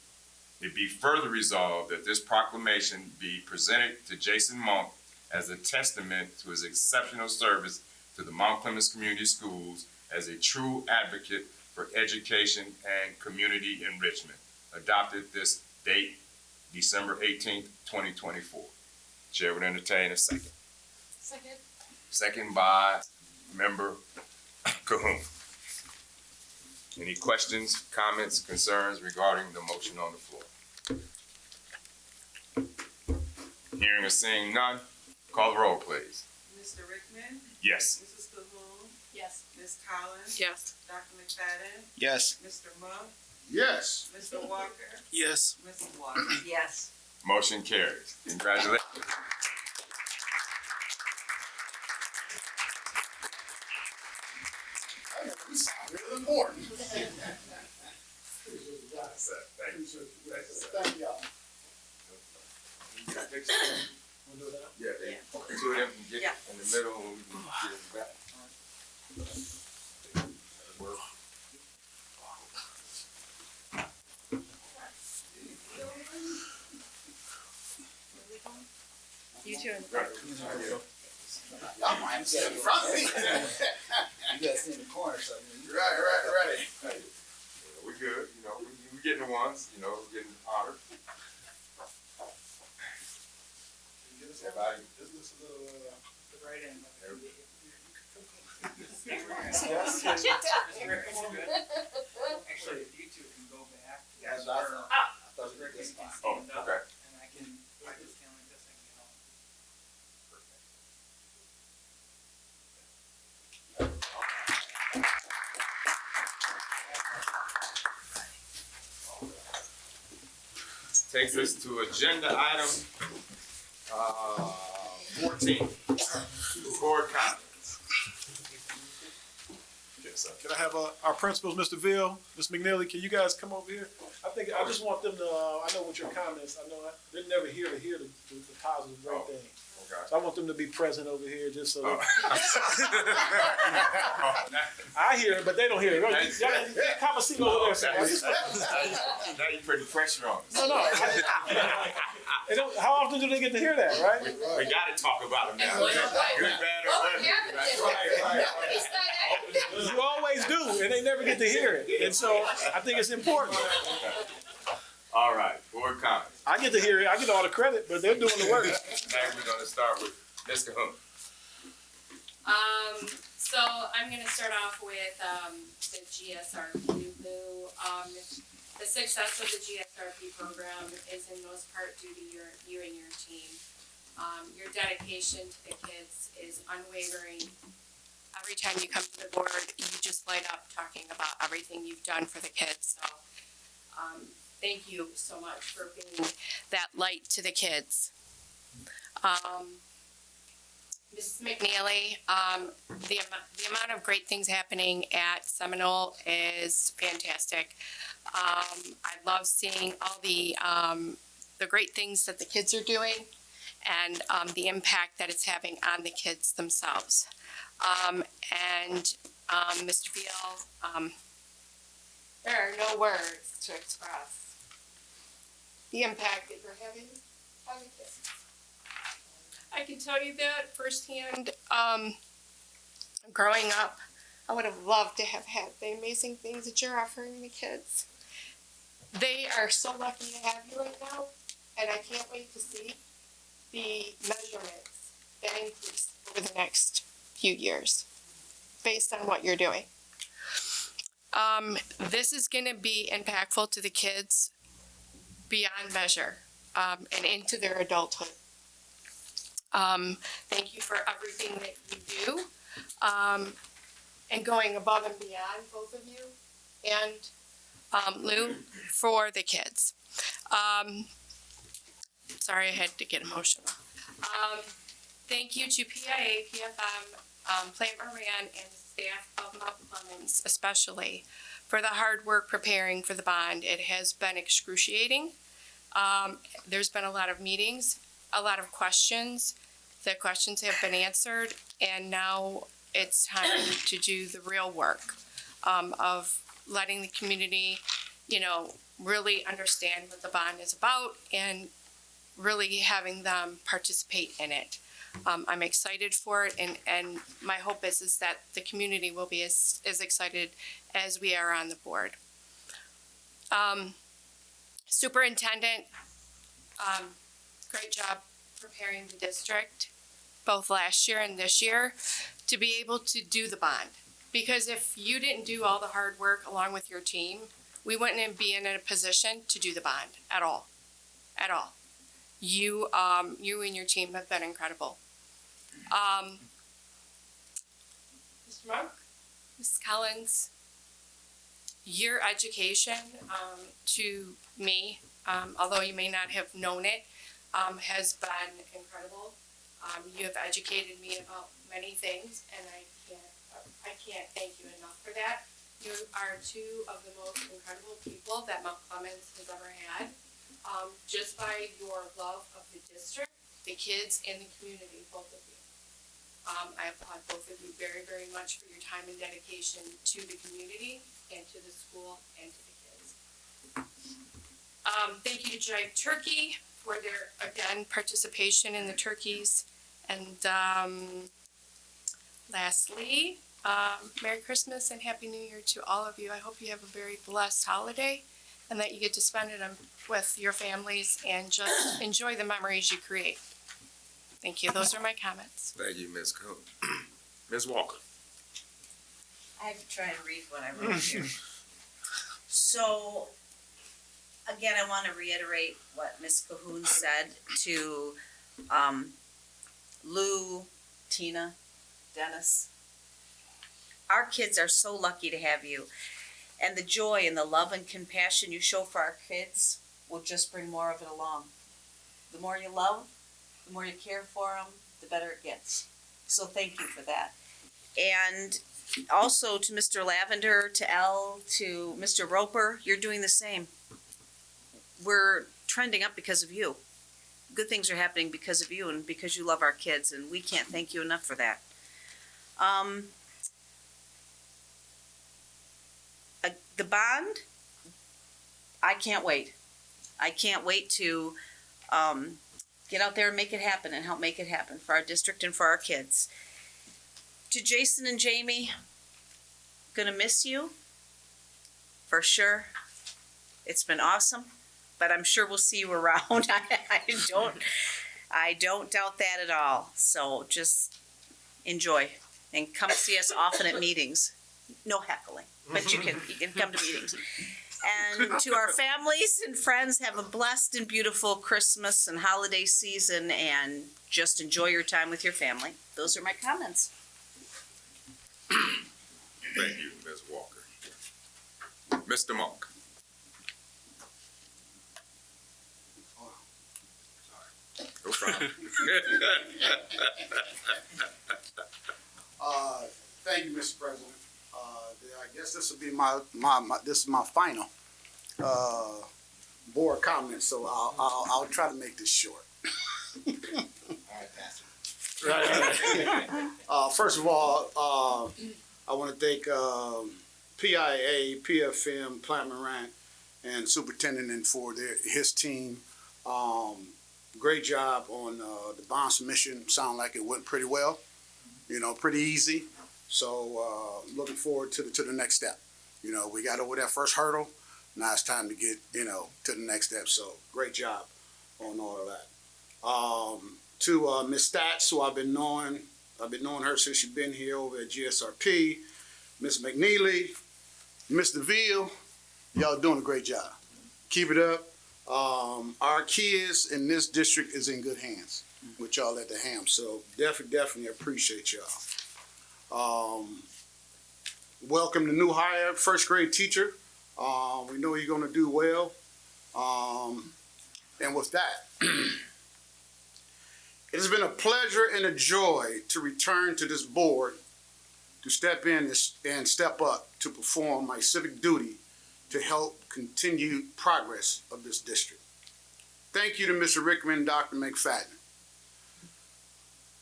It be further resolved that this proclamation be presented to Jason Monk as a testament to his exceptional service to the Mount Clemens Community Schools as a true advocate for education and community enrichment. Adopted this date, December 18th, 2024. Chair would entertain a second. Second. Second by Member Cahoon. Any questions, comments, concerns regarding the motion on the floor? Hearing or seeing none, call the roll, please. Mr. Rickman? Yes. Mrs. Cahoon? Yes. Ms. Collins? Yes. Dr. McFadden? Yes. Mr. Monk? Yes. Mr. Walker? Yes. Mrs. Walker? Yes. Motion carries. Congratulations. This is really important. Thank y'all. Yeah, two of them can get in the middle and we can get it back. You too. Y'all might sit in front of me. You guys in the corner, so. Right. We're good, you know, we're getting the ones, you know, we're getting honored. Everybody. The right end. Yes. Actually, if you two can go back. Yes, I thought. I thought Rick it was can fine. stand up, okay. and I can stand like this, I can get all. Takes us to agenda item 14, board comments. Yes, sir. Can I have our principals, Mr. Ville, Ms. McNeely, can you guys come over here? I just want them to, I know what your comments, I know they're never here to hear the positive, great thing. Okay. So I want them to be present over here just so I hear it, but they don't hear it. Y'all have a seat over there. So Now you're putting pressure on us. No. How often do they get to hear that, right? We got to talk about them now. Good, bad, or ugly. You always do, and they never get to hear it. And so I think it's important. All right, board comments. I get to hear it. I get all the credit, but they're doing the work. Now we're going to start with Ms. Cahoon. So I'm gonna start off with, the GSRP, Lou. The success of the GSRP program is in most part due to you and your team. Your dedication to the kids is unwavering. Every time you come to the board, you just light up talking about everything you've done for the kids, so, thank you so much for being that light to the kids. Mrs. McNeely, the amount of great things happening at Seminole is fantastic. I love seeing all the great things that the kids are doing and the impact that it's having on the kids themselves. Mr. Beal, there are no words to express the impact that you're having on the kids. I can tell you that firsthand. Growing up, I would have loved to have had the amazing things that you're offering the kids. They are so lucky to have you right now, and I can't wait to see the measurements that increase over the next few years based on what you're doing. This is going to be impactful to the kids beyond measure and into their adulthood. Thank you for everything that you do and going above and beyond, both of you, and Lou, for the kids. Sorry, I had to get emotional. Thank you to PIA, PFM, Plant Moran, and the staff of Mount Clemens, especially for the hard work preparing for the bond. It has been excruciating. There's been a lot of meetings, a lot of questions. The questions have been answered, and now it's time to do the real work of letting the community, really understand what the bond is about and really having them participate in it. I'm excited for it, and my hope is that the community will be as excited as we are on the board. Superintendent, great job preparing the district, both last year and this year, to be able to do the bond. Because if you didn't do all the hard work along with your team, we wouldn't be in a position to do the bond at all. At all. You and your team have been incredible. Mr. Monk, Ms. Collins, your education to me, although you may not have known it, has been incredible. You have educated me about many things, and I can't thank you enough for that. You are two of the most incredible people that Mount Clemens has ever had. Just by your love of the district, the kids, and the community, both of you. I applaud both of you very, very much for your time and dedication to the community and to the school and to the kids. Thank you to Jive Turkey for their, again, participation in the turkeys. And lastly, Merry Christmas and Happy New Year to all of you. I hope you have a very blessed holiday and that you get to spend it with your families and just enjoy the memories you create. Thank you. Those are my comments. Thank you, Ms. Coe. Ms. Walker. I have to try and read what I wrote here. So, again, I want to reiterate what Ms. Cahoon said to Lou, Tina, Dennis. Our kids are so lucky to have you. And the joy and the love and compassion you show for our kids will just bring more of it along. The more you love, the more you care for them, the better it gets. So thank you for that. And also to Mr. Lavender, to Elle, to Mr. Roper, you're doing the same. We're trending up because of you. Good things are happening because of you and because you love our kids, and we can't thank you enough for that. The bond, I can't wait. I can't wait to get out there and make it happen and help make it happen for our district and for our kids. To Jason and Jamie, gonna miss you, for sure. It's been awesome, but I'm sure we'll see you around. I don't doubt that at all. So just enjoy and come see us often at meetings. No heckling, but you can come to meetings. And to our families and friends, have a blessed and beautiful Christmas and holiday season, and just enjoy your time with your family. Those are my comments. Thank you, Ms. Walker. Mr. Monk. No problem. Thank you, Mr. President. I guess this will be this is my final board comment, so I'll try to make this short. First of all, I want to thank PIA, PFM, Plant Moran, and Superintendent for his team. Great job on the bond submission. Sound like it went pretty well. Pretty easy. So looking forward to the next step. We got over that first hurdle. Now it's time to get to the next step. So great job on all of that. To Ms. Stats, who I've been knowing her since she's been here over at GSRP. Ms. McNeely, Mr. Ville, y'all doing a great job. Keep it up. Our kids in this district is in good hands with y'all at the helm, so definitely appreciate y'all. Welcome the new hire, first grade teacher. We know you're gonna do well. And with that, it has been a pleasure and a joy to return to this board, to step in and step up to perform my civic duty to help continue progress of this district. Thank you to Mr. Rickman and Dr. McFadden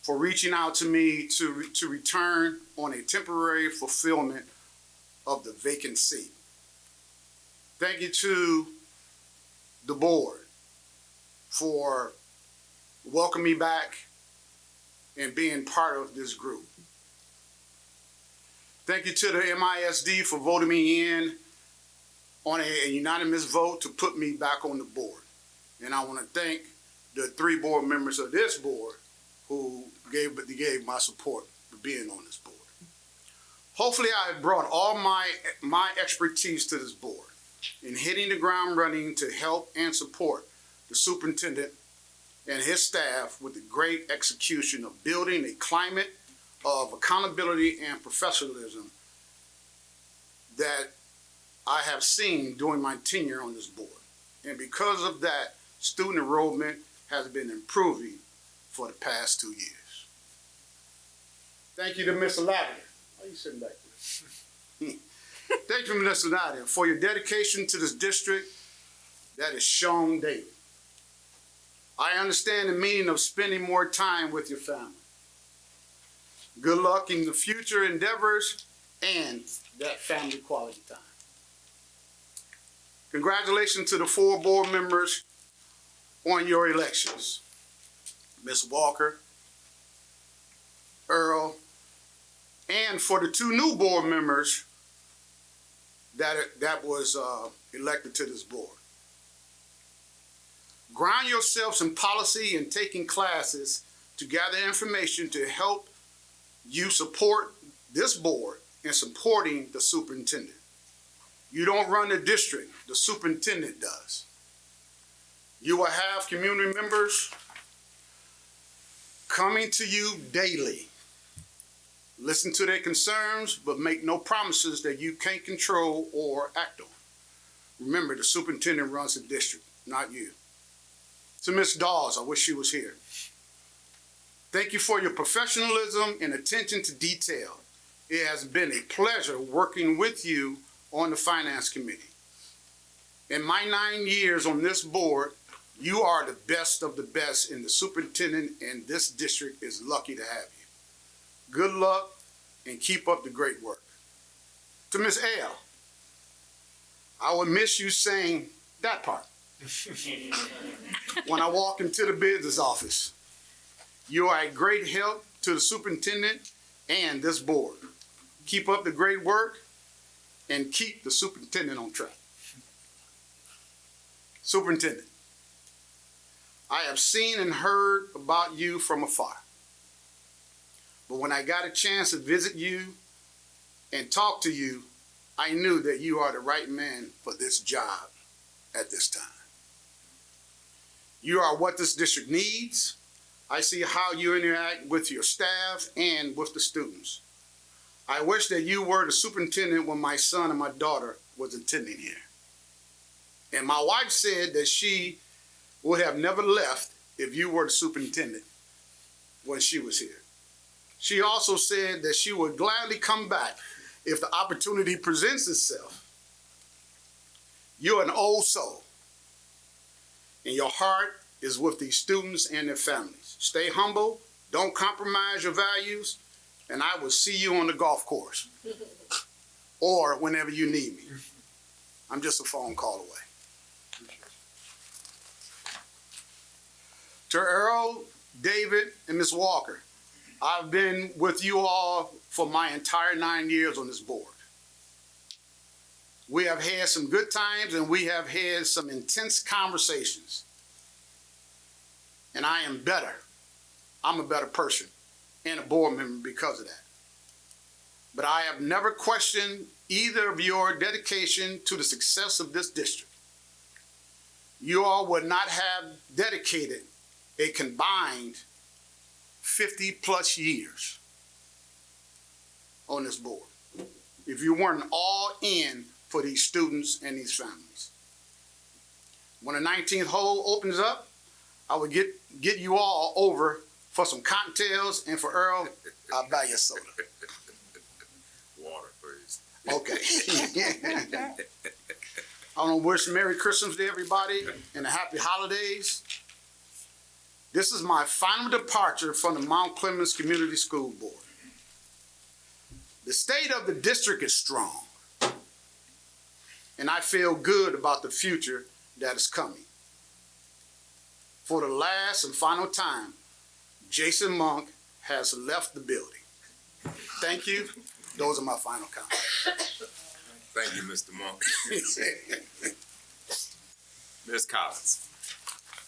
for reaching out to me to return on a temporary fulfillment of the vacant seat. Thank you to the board for welcoming me back and being part of this group. Thank you to the MISD for voting me in on a unanimous vote to put me back on the board. And I want to thank the 3 board members of this board who gave my support for being on this board. Hopefully I have brought all my expertise to this board in hitting the ground running to help and support the superintendent and his staff with the great execution of building a climate of accountability and professionalism that I have seen during my tenure on this board. And because of that, student enrollment has been improving for the past 2 years. Thank you to Mr. Lavender. Why are you sitting back there? Thank you, Mr. Lavender, for your dedication to this district that is shown daily. I understand the meaning of spending more time with your family. Good luck in the future endeavors and that family quality time. Congratulations to the 4 board members on your elections. Ms. Walker, Earl, and for the 2 new board members that was elected to this board. Ground yourselves in policy and taking classes to gather information to help you support this board in supporting the superintendent. You don't run the district, the superintendent does. You will have community members coming to you daily. Listen to their concerns, but make no promises that you can't control or act on. Remember, the superintendent runs the district, not you. To Ms. Dawes, I wish she was here. Thank you for your professionalism and attention to detail. It has been a pleasure working with you on the Finance Committee. In my 9 years on this board, you are the best of the best, and the superintendent and this district is lucky to have you. Good luck and keep up the great work. To Ms. L, I will miss you saying that part when I walk into the business office. You are a great help to the superintendent and this board. Keep up the great work and keep the superintendent on track. Superintendent, I have seen and heard about you from afar. But when I got a chance to visit you and talk to you, I knew that you are the right man for this job at this time. You are what this district needs. I see how you interact with your staff and with the students. I wish that you were the superintendent when my son and my daughter was attending here. And my wife said that she would have never left if you were the superintendent when she was here. She also said that she would gladly come back if the opportunity presents itself. You're an old soul, and your heart is with these students and their families. Stay humble, don't compromise your values, and I will see you on the golf course or whenever you need me. I'm just a phone call away. To Earl, David, and Ms. Walker, I've been with you all for my entire 9 years on this board. We have had some good times and we have had some intense conversations. And I am better. I'm a better person and a board member because of that. But I have never questioned either of your dedication to the success of this district, you all would not have dedicated a combined 50 plus years on this board if you weren't all in for these students and these families. When the 19th hole opens up, I would get you all over for some cocktails, and for Earl, I'll buy you a soda. Water, please. Okay. I want to wish Merry Christmas to everybody and a happy holidays. This is my final departure from the Mount Clemens Community School Board. The state of the district is strong, and I feel good about the future that is coming. For the last and final time, Jason Monk has left the building. Thank you. Those are my final comments. Thank you, Mr. Monk. Ms. Collins.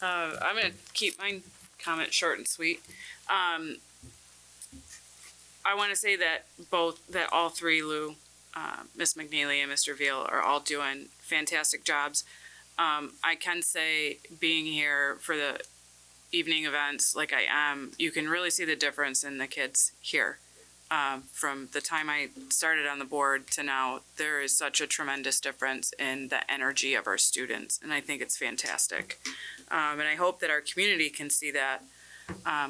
I'm going to keep my comment short and sweet. I want to say that all three, Lou, Ms. McNeely, and Mr. Veal, are all doing fantastic jobs. I can say, being here for the evening events like I am, you can really see the difference in the kids here. From the time I started on the board to now, there is such a tremendous difference in the energy of our students, and I think it's fantastic. And I hope that our community can see that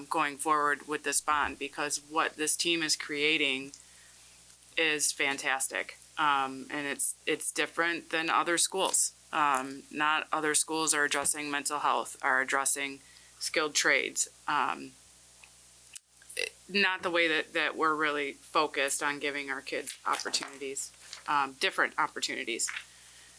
going forward with this bond, because what this team is creating is fantastic. And it's different than other schools. Not other schools are addressing mental health, are addressing skilled trades. Not the way that we're really focused on giving our kids opportunities, different opportunities.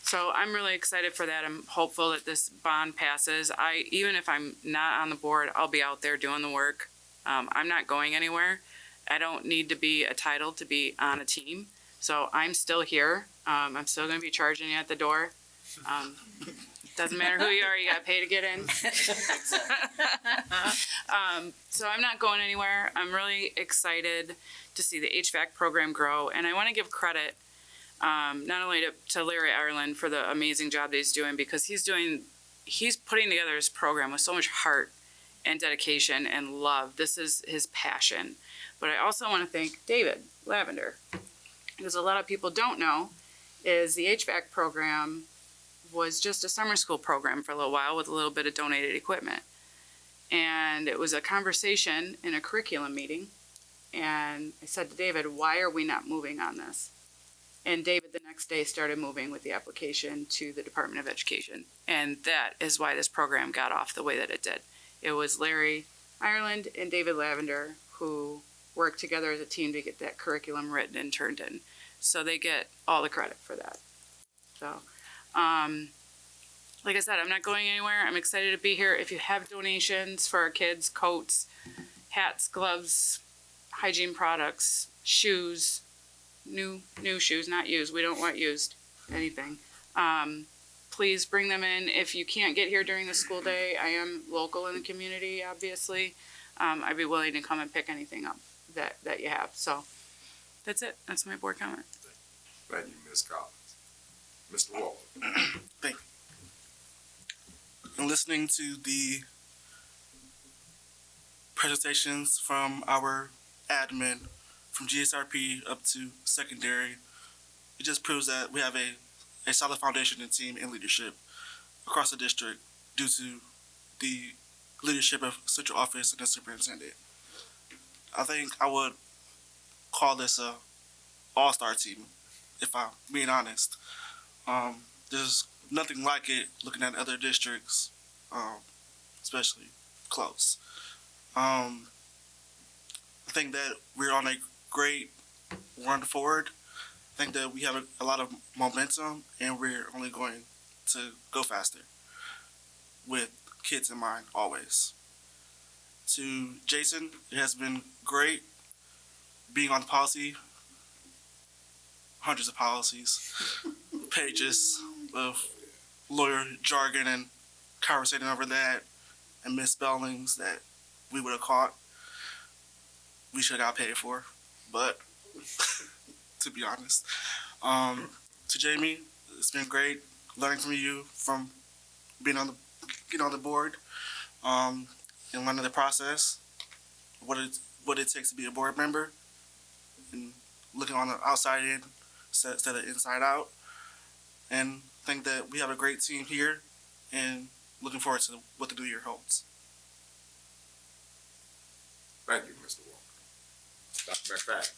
So I'm really excited for that. I'm hopeful that this bond passes. Even if I'm not on the board, I'll be out there doing the work. I'm not going anywhere. I don't need to be a title to be on a team. So I'm still here. I'm still going to be charging you at the door. Doesn't matter who you are, you got to pay to get in. So I'm not going anywhere. I'm really excited to see the HVAC program grow. And I want to give credit not only to Larry Ireland for the amazing job that he's doing, because he's putting together his program with so much heart and dedication and love. This is his passion. But I also want to thank David Lavender, because a lot of people don't know is the HVAC program was just a summer school program for a little while with a little bit of donated equipment. And it was a conversation in a curriculum meeting. And I said to David, why are we not moving on this? And David the next day started moving with the application to the Department of Education. And that is why this program got off the way that it did. It was Larry Ireland and David Lavender who worked together as a team to get that curriculum written and turned in. So they get all the credit for that. So, like I said, I'm not going anywhere. I'm excited to be here. If you have donations for our kids, coats, hats, gloves, hygiene products, shoes, new shoes, not used. We don't want used anything. Please bring them in. If you can't get here during the school day, I am local in the community, obviously. I'd be willing to come and pick anything up that you have. So that's it. That's my board comment. Thank you, Ms. Collins. Mr. Walker. Thank you. And listening to the presentations from our admin, from GSRP up to secondary, it just proves that we have a solid foundation in team and leadership across the district due to the leadership of central office and the superintendent. I think I would call this a all-star team, if I'm being honest. There's nothing like it looking at other districts, especially close. I think that we're on a great run forward. I think that we have a lot of momentum, and we're only going to go faster with kids in mind always. To Jason, it has been great being on policy, hundreds of policies, pages of lawyer jargon and conversating over that and misspellings that we would have caught. We should have got paid for, but to be honest. To Jamie, it's been great learning from you, from being on the board, and learning the process, what it takes to be a board member, and looking on the outside in instead of inside out. And think that we have a great team here, and looking forward to what the new year holds. Thank you, Mr. Walker. Dr. McFadden.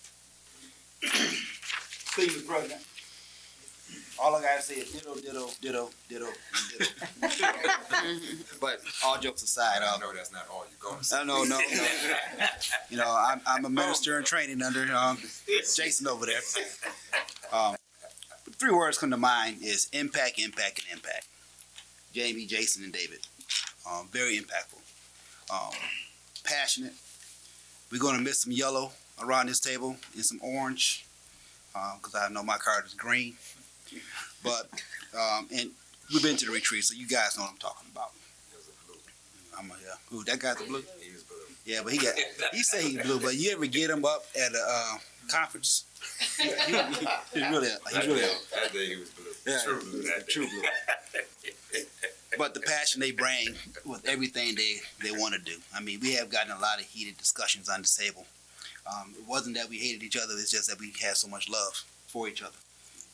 Please, Mr. President. All I gotta say is ditto, ditto, ditto, ditto, and ditto. But all jokes aside, I know that's not all you're going to say. no. You know, I'm a minister in training under Jason over there. 3 words come to mind is impact, impact, and impact. Jamie, Jason, and David. Very impactful. Passionate. We're gonna miss some yellow around this table and some orange, because I know my card is green. But and we've been to the retreat, so you guys know what I'm talking about. Ooh, that guy's the blue. He was blue. Yeah, but he said he's blue. But you ever get him up at a conference? He's really. That day he was blue. Yeah, True blue. That true blue. But the passion they bring with everything they want to do. I mean, we have gotten a lot of heated discussions on this table. It wasn't that we hated each other, it's just that we had so much love for each other.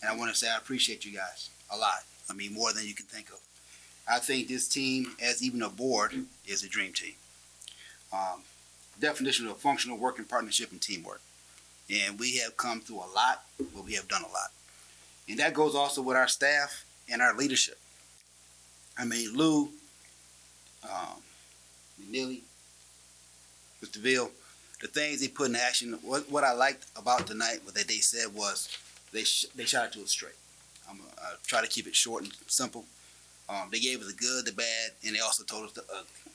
And I want to say I appreciate you guys a lot. I mean, more than you can think of. I think this team, as even a board, is a dream team. Definition of functional working partnership and teamwork. And we have come through a lot, but we have done a lot. And that goes also with our staff and our leadership. I mean, Lou, Neely, Mr. Ville, the things they put in action, what I liked about tonight, what they said was they shot it to us straight. I'm going to try to keep it short and simple. They gave us the good, the bad, and they also told us the ugly.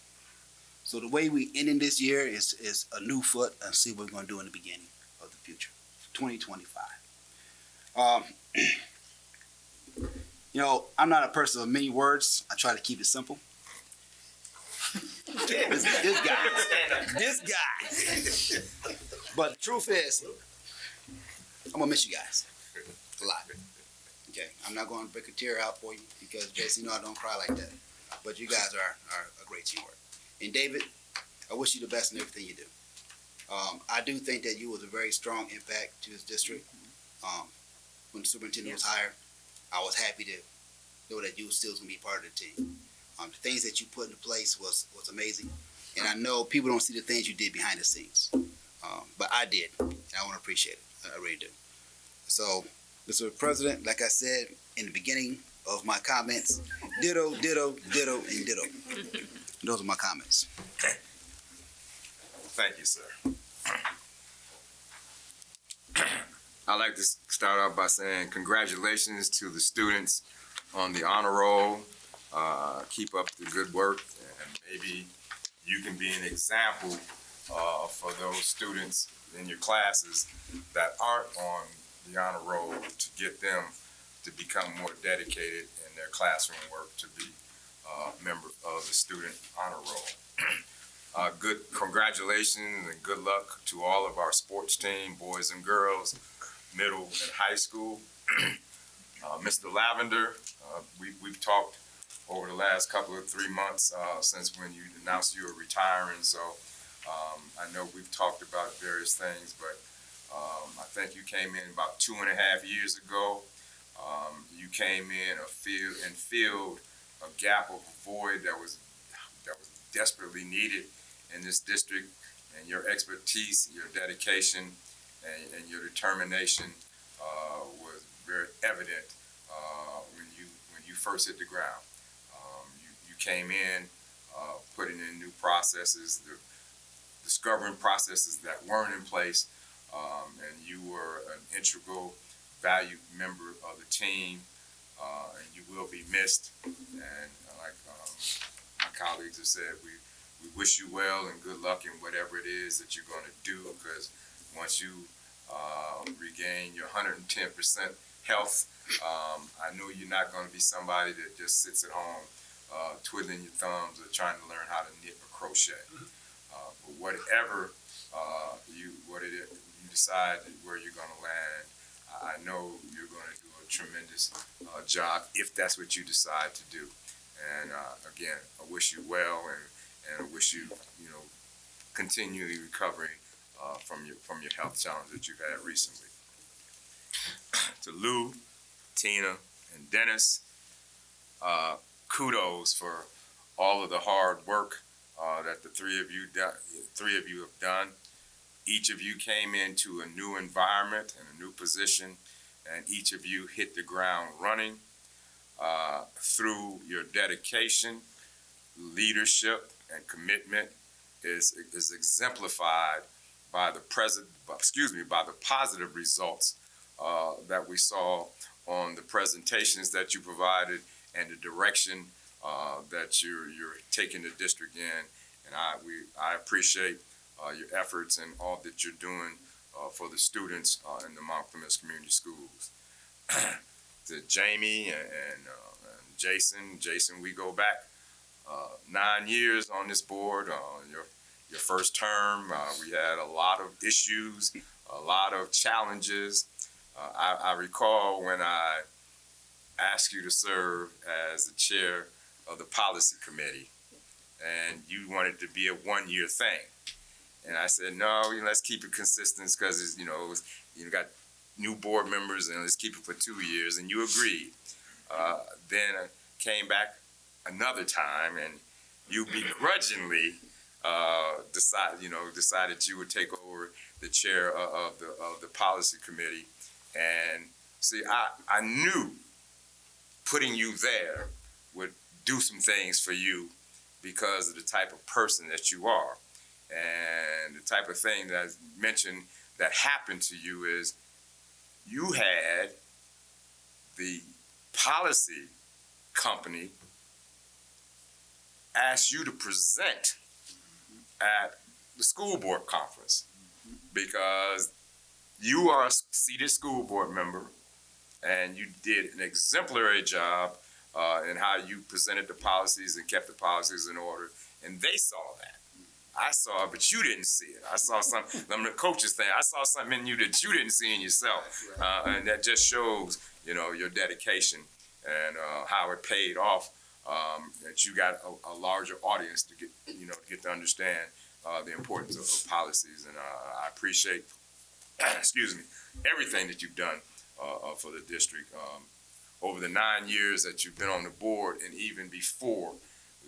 So the way we ending this year is a new foot and see what we're going to do in the beginning of the future, 2025. You know, I'm not a person of many words. I try to keep it simple. This guy. But the truth is, I'm going to miss you guys a lot. Okay, I'm not going to break a tear out for you because, Jason, you know I don't cry like that. But you guys are a great teamwork. And David, I wish you the best in everything you do. I do think that you was a very strong impact to this district. When the superintendent was hired, I was happy to know that you still going to be part of the team. The things that you put into place was amazing. And I know people don't see the things you did behind the scenes. But I did, and I want to appreciate it. I really do. So, Mr. President, like I said in the beginning of my comments, ditto, ditto, ditto, and ditto. Those are my comments. Thank you, sir. I'd like to start off by saying congratulations to the students on the honor roll. Keep up the good work, and maybe you can be an example for those students in your classes that aren't on the honor roll to get them to become more dedicated in their classroom work to be member of the student honor roll. Good congratulations and good luck to all of our sports team, boys and girls, middle and high school. Mr. Lavender, we've talked over the last couple of 3 months since when you announced you were retiring, so I know we've talked about various things, but I think you came in about 2.5 years ago. You came in and filled a gap of a void that was desperately needed in this district, and your expertise, your dedication, and your determination was very evident when you first hit the ground. You came in putting in new processes, discovering processes that weren't in place, and you were an integral, valued member of the team, and you will be missed. And like my colleagues have said, we wish you well and good luck in whatever it is that you're going to do, because once you regain your 110% health, I know you're not going to be somebody that just sits at home twiddling your thumbs or trying to learn how to knit or crochet. But whatever you decide where you're going to land, I know you're going to do a tremendous job if that's what you decide to do. And again, I wish you well, and I wish you, continually recovery from your health challenge that you've had recently. To Lou, Tina, and Dennis, kudos for all of the hard work that the three of you have done. Each of you came into a new environment and a new position, and each of you hit the ground running through your dedication, leadership, and commitment is exemplified by the positive results that we saw on the presentations that you provided and the direction that you're taking the district in. And I appreciate your efforts and all that you're doing for the students in the Mount Clemens Community Schools. To Jamie and Jason, we go back 9 years on this board. Your first term, we had a lot of issues, a lot of challenges. I recall when I asked you to serve as the chair of the policy committee, and you wanted to be a one-year thing. And I said, no, let's keep it consistent because you got new board members and let's keep it for 2 years. And you agreed. Then I came back another time, and you begrudgingly decided you would take over the chair of the policy committee. And see, I knew putting you there would do some things for you because of the type of person that you are. And the type of thing that I mentioned that happened to you is you had the policy company ask you to present at the school board conference because you are a seated school board member and you did an exemplary job in how you presented the policies and kept the policies in order, and they saw that. I saw it, but you didn't see it. I saw something, I'm the coach's thing, I saw something in you that you didn't see in yourself. And that just shows, your dedication and how it paid off, that you got a larger audience to get to understand the importance of policies. And I appreciate, everything that you've done for the district over the 9 years that you've been on the board, and even before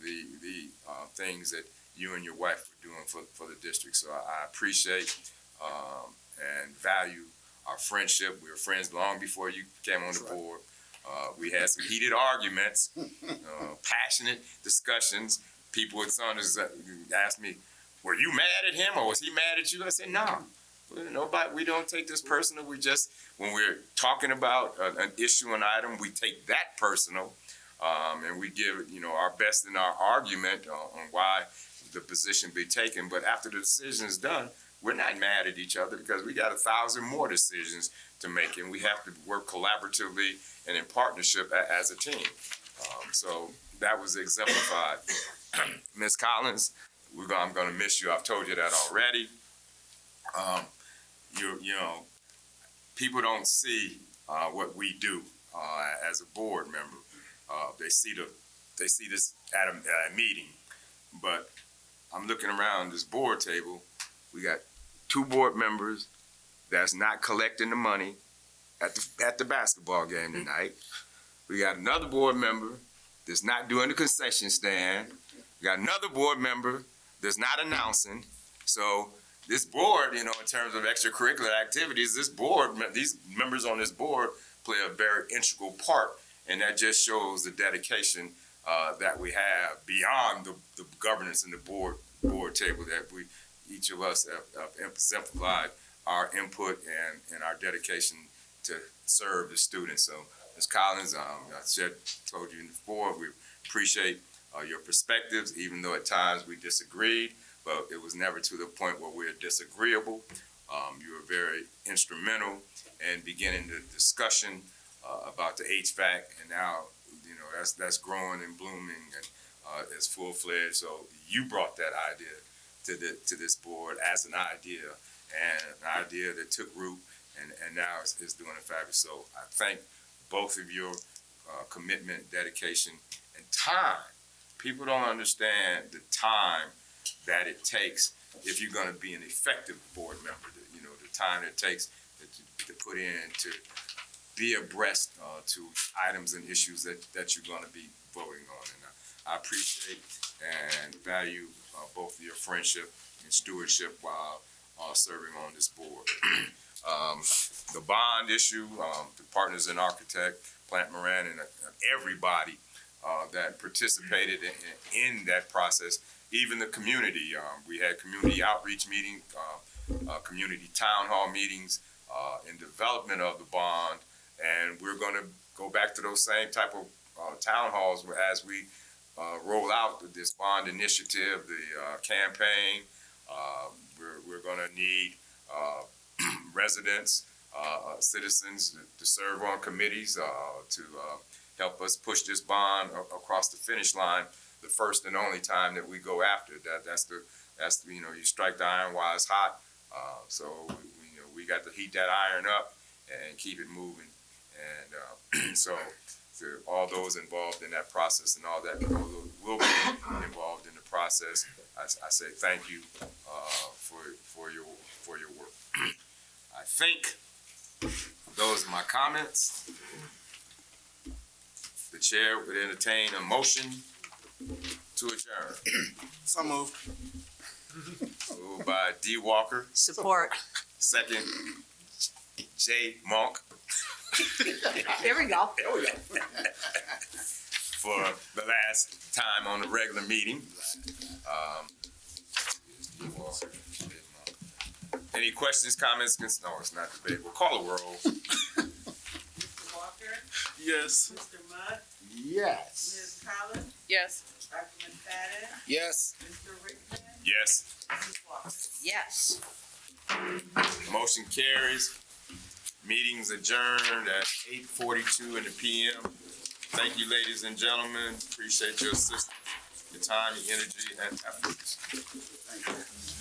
the things that you and your wife were doing for the district. So I appreciate and value our friendship. We were friends long before you came on the board. We had some heated arguments, passionate discussions. People at Saunders asked me, were you mad at him or was he mad at you? I said, no. Nobody, we don't take this personal. We just, when we're talking about an issue, an item, we take that personal, and we give our best in our argument on why the position be taken. But after the decision is done, we're not mad at each other because we got 1,000 more decisions to make, and we have to work collaboratively and in partnership as a team. So that was exemplified. Ms. Collins, I'm going to miss you. I've told you that already. People don't see what we do as a board member. They see this at a meeting, but I'm looking around this board table. We got 2 board members that's not collecting the money at the basketball game tonight. We got another board member that's not doing the concession stand. We got another board member that's not announcing. So this board, in terms of extracurricular activities, these members on this board play a very integral part, and that just shows the dedication that we have beyond the governance and the board table that each of us have exemplified our input and our dedication to serve the students. So, Ms. Collins, I told you before, we appreciate your perspectives, even though at times we disagreed, but it was never to the point where we're disagreeable. You were very instrumental in beginning the discussion about the HVAC, and now that's growing and blooming and it's full-fledged. So you brought that idea to this board as an idea, and an idea that took root and now is doing it fabulous. So I thank both of your commitment, dedication, and time. People don't understand the time that it takes if you're going to be an effective board member. The time it takes to put in to be abreast to items and issues that you're going to be voting on. And I appreciate and value both your friendship and stewardship while serving on this board. The bond issue, the Partners in Architect, Plant Moran, and everybody that participated in that process, even the community. We had community outreach meetings, community town hall meetings in development of the bond, and we're going to go back to those same type of town halls as we roll out this bond initiative, the campaign. We're going to need residents, citizens to serve on committees to help us push this bond across the finish line. The first and only time that we go after it. That's the you strike the iron while it's hot. So we got to heat that iron up and keep it moving. And so to all those involved in that process and all that will be involved in the process, I say thank you for your work. I think those are my comments. The chair would entertain a motion to adjourn. So moved. Moved by D. Walker. Support. Second, J. Monk. There we go. For the last time on the regular meeting. Any questions, comments? No, it's not debate. We'll call a roll. Mr. Walker? Yes. Mr. Mudd? Yes. Ms. Collins? Yes. Dr. McFadden? Yes. Mr. Rickman? Yes. Mrs. Walker? Yes. Motion carries. Meeting's adjourned at 8:42 in the PM. Thank you, ladies and gentlemen. Appreciate your assistance, your time, your energy, and efforts. Thank you.